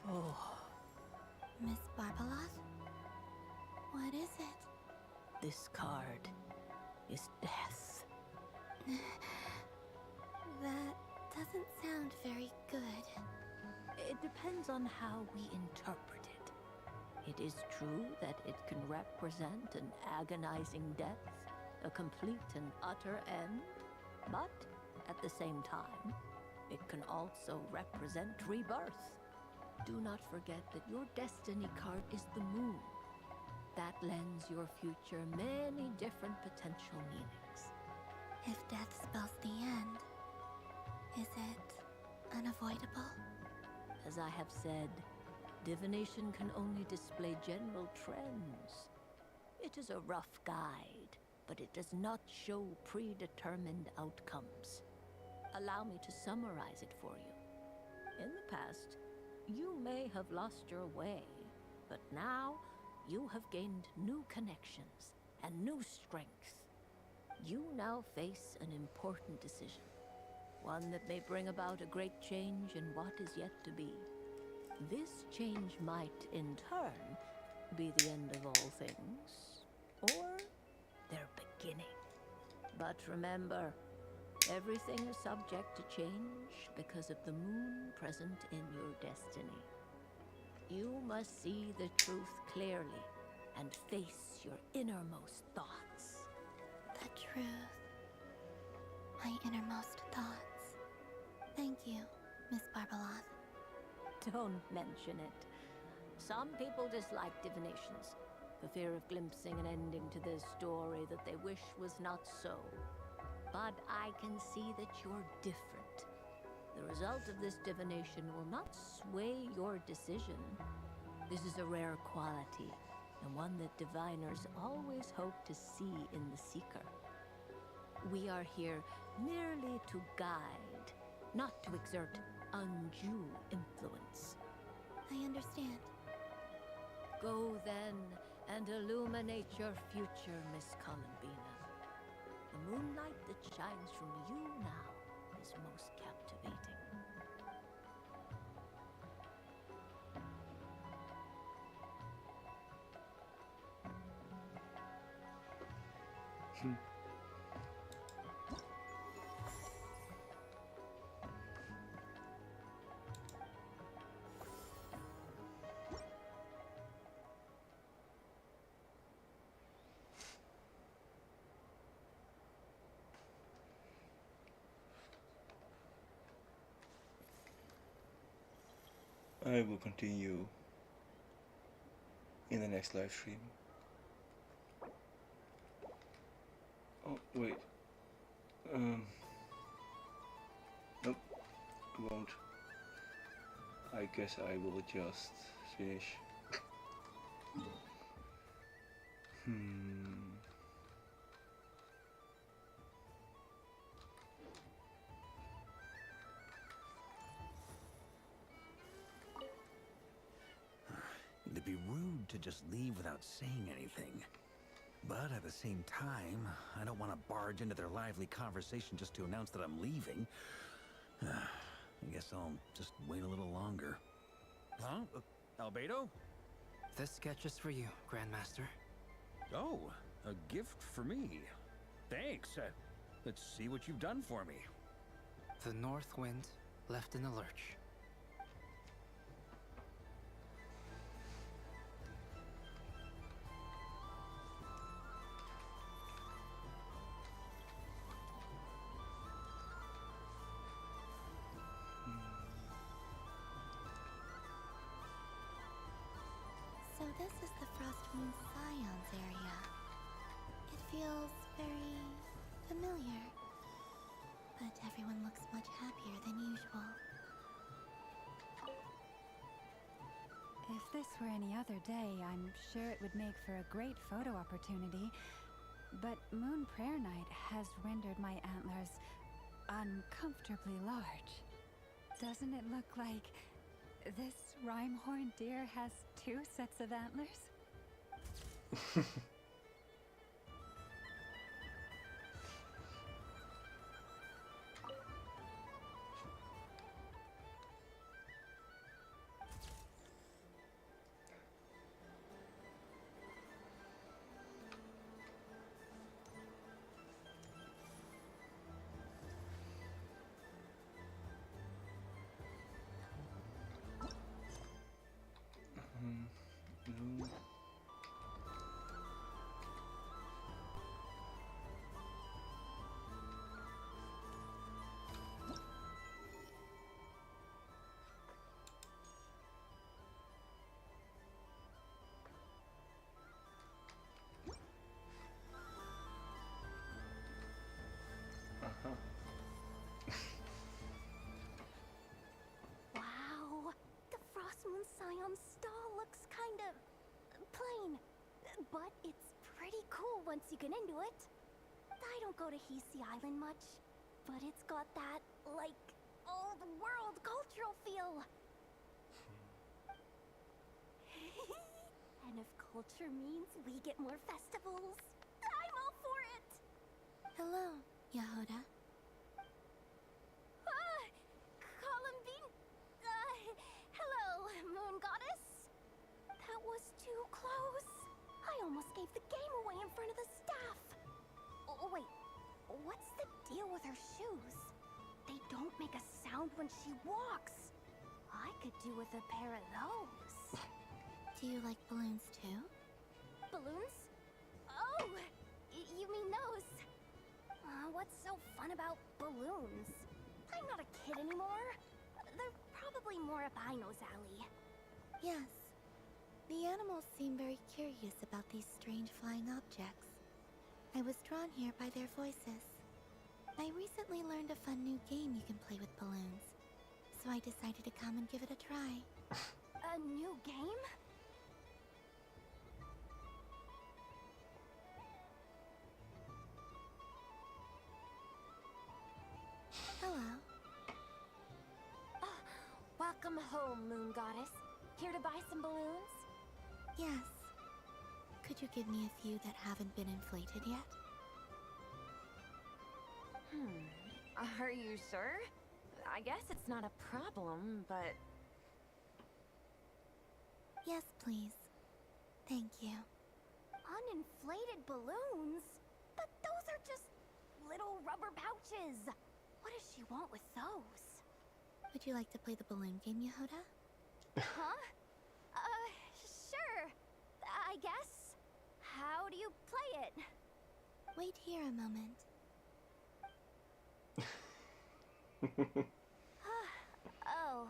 Oh. Miss Barbaloth? What is it? This card is death. That doesn't sound very good. It depends on how we interpret it. It is true that it can represent an agonizing death, a complete and utter end, but at the same time, it can also represent rebirth. Do not forget that your destiny card is the moon. That lends your future many different potential meanings. If death spells the end, is it unavoidable? As I have said, divination can only display general trends. It is a rough guide, but it does not show predetermined outcomes. Allow me to summarize it for you. In the past, you may have lost your way, but now you have gained new connections and new strength. You now face an important decision, one that may bring about a great change in what is yet to be. This change might, in turn, be the end of all things, or their beginning. But remember, everything is subject to change because of the moon present in your destiny. You must see the truth clearly and face your innermost thoughts. The truth. My innermost thoughts. Thank you, Miss Barbaloth. Don't mention it. Some people dislike divinations, for fear of glimpsing an ending to their story that they wish was not so. But I can see that you're different. The result of this divination will not sway your decision. This is a rare quality, and one that diviners always hope to see in the seeker. We are here merely to guide, not to exert undue influence. I understand. Go then and illuminate your future, Miss Columbina. The moonlight that shines from you now is most captivating. I will continue in the next live stream. Oh, wait. Nope, I won't. I guess I will just finish. It'd be rude to just leave without saying anything. But at the same time, I don't want to barge into their lively conversation just to announce that I'm leaving. I guess I'll just wait a little longer. Huh? Albedo? This sketch is for you, Grandmaster. Oh, a gift for me. Thanks. Let's see what you've done for me. The North Wind left in the lurch. So this is the Frostmoon Scions area. It feels very familiar. But everyone looks much happier than usual. If this were any other day, I'm sure it would make for a great photo opportunity. But Moon Prayer Night has rendered my antlers uncomfortably large. Doesn't it look like this rhyme-horned deer has 2 sets of antlers? No. Wow, the Frostmoon Scion stall looks kind of plain, but it's pretty cool once you get into it. I don't go to Hisi Island much, but it's got that, like, old world cultural feel. And if culture means we get more festivals, I'm all for it! Hello, Yahoda. Columbine... hello, Moon Goddess. That was too close. I almost gave the game away in front of the staff. Oh, wait. What's the deal with her shoes? They don't make a sound when she walks. I could do with a pair of those. Do you like balloons too? Balloons? Oh, you mean those? What's so fun about balloons? I'm not a kid anymore. They're probably more up Aino's alley. Yes. The animals seem very curious about these strange flying objects. I was drawn here by their voices. I recently learned a fun new game you can play with balloons, so I decided to come and give it a try. A new game? Hello. Welcome home, Moon Goddess. Here to buy some balloons? Yes. Could you give me a few that haven't been inflated yet? Are you sure? I guess it's not a problem, but... Yes, please. Thank you. Uninflated balloons? But those are just little rubber pouches. What does she want with those? Would you like to play the balloon game, Yahoda? Huh? Sure. I guess. How do you play it? Wait here a moment. Oh.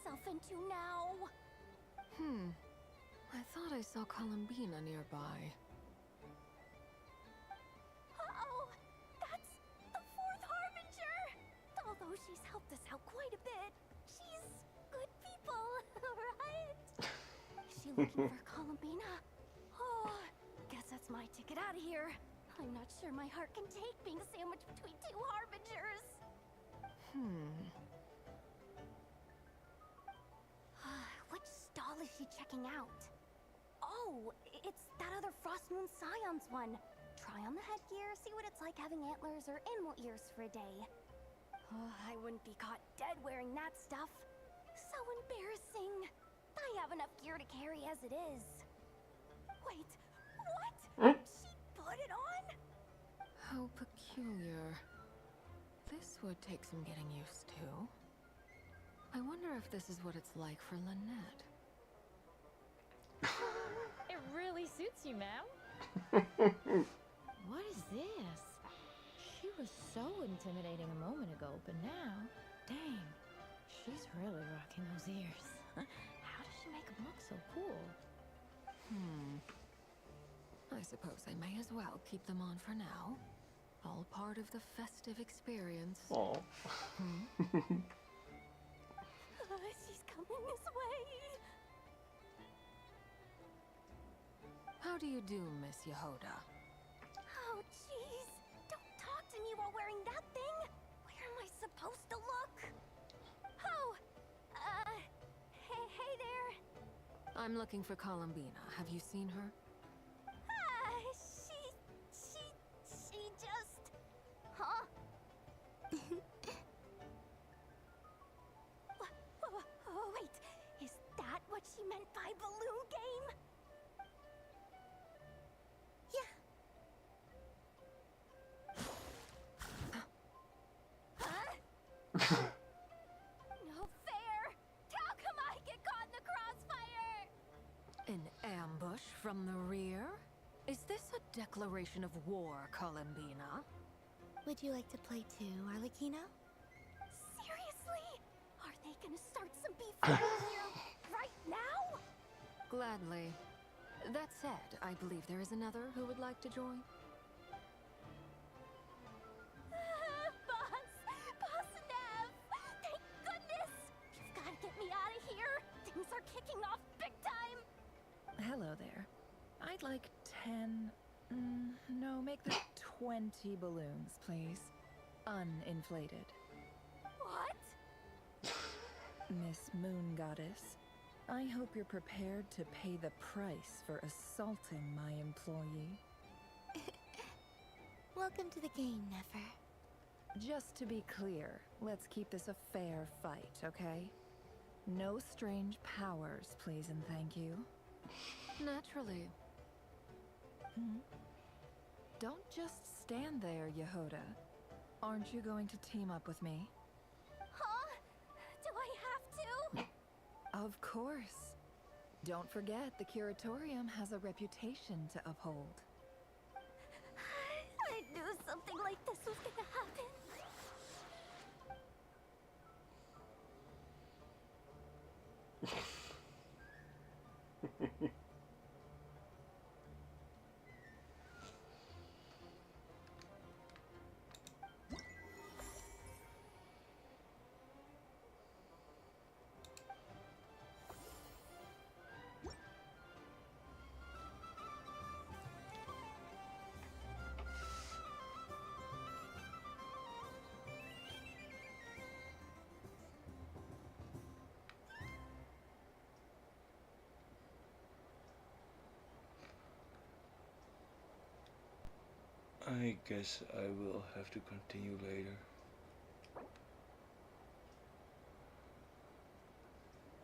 myself into now? I thought I saw Columbina nearby. Uh-oh! That's the fourth Harbinger! Although she's helped us out quite a bit, she's good people, right? Is she looking for Columbina? Oh, guess that's my ticket out of here. I'm not sure my heart can take being sandwiched between two Harbingers. Which stall is she checking out? Oh, it's that other Frost Moon Scion's one. Try on the headgear, see what it's like having antlers or animal ears for a day. Oh, I wouldn't be caught dead wearing that stuff. So embarrassing. I have enough gear to carry as it is. Wait, what? She put it on? How peculiar. This would take some getting used to. I wonder if this is what it's like for Lynette. It really suits you, ma'am. What is this? She was so intimidating a moment ago, but now, dang, she's really rocking those ears. How does she make them look so cool? I suppose I may as well keep them on for now. All part of the festive experience. Aw. She's coming this way. How do you do, Miss Yehoda? Oh, jeez. Don't talk to me while wearing that thing. Where am I supposed to look? Oh, hey there. I'm looking for Columbina. Have you seen her? She just... Huh? Oh, wait. Is that what she meant by balloon game? Yeah. Huh? No fair! How come I get caught in the crossfire? An ambush from the rear? Is this a declaration of war, Columbina? Would you like to play too, Arlecchino? Seriously? Are they gonna start some beef here right now? Gladly. That said, I believe there is another who would like to join. Boss Nev! Thank goodness! You've gotta get me out of here! Things are kicking off big time! Hello there. I'd like 10... no, make this 20 balloons, please. Uninflated. What? Miss Moon Goddess, I hope you're prepared to pay the price for assaulting my employee. Welcome to the game, Nefer. Just to be clear, let's keep this a fair fight, okay? No strange powers, please and thank you. Naturally. Don't just stand there, Yehoda. Aren't you going to team up with me? Huh? Do I have to? Of course. Don't forget, the Curatorium has a reputation to uphold. I knew something like this was gonna happen. I guess I will have to continue later.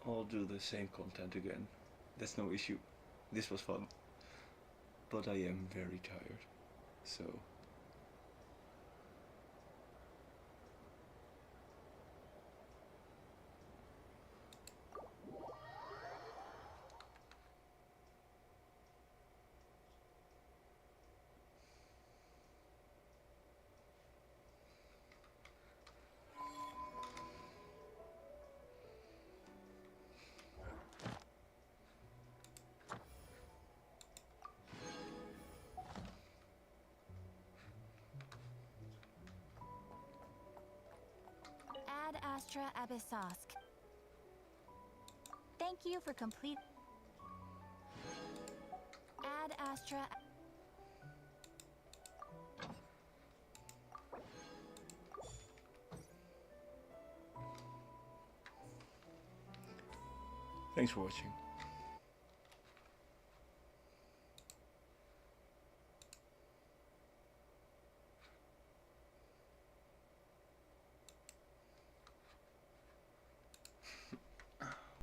I'll do the same content again. That's no issue. This was fun. But I am very tired. So... Astra Abyssosk. Thank you for complete. Ad Astra. Thanks for watching.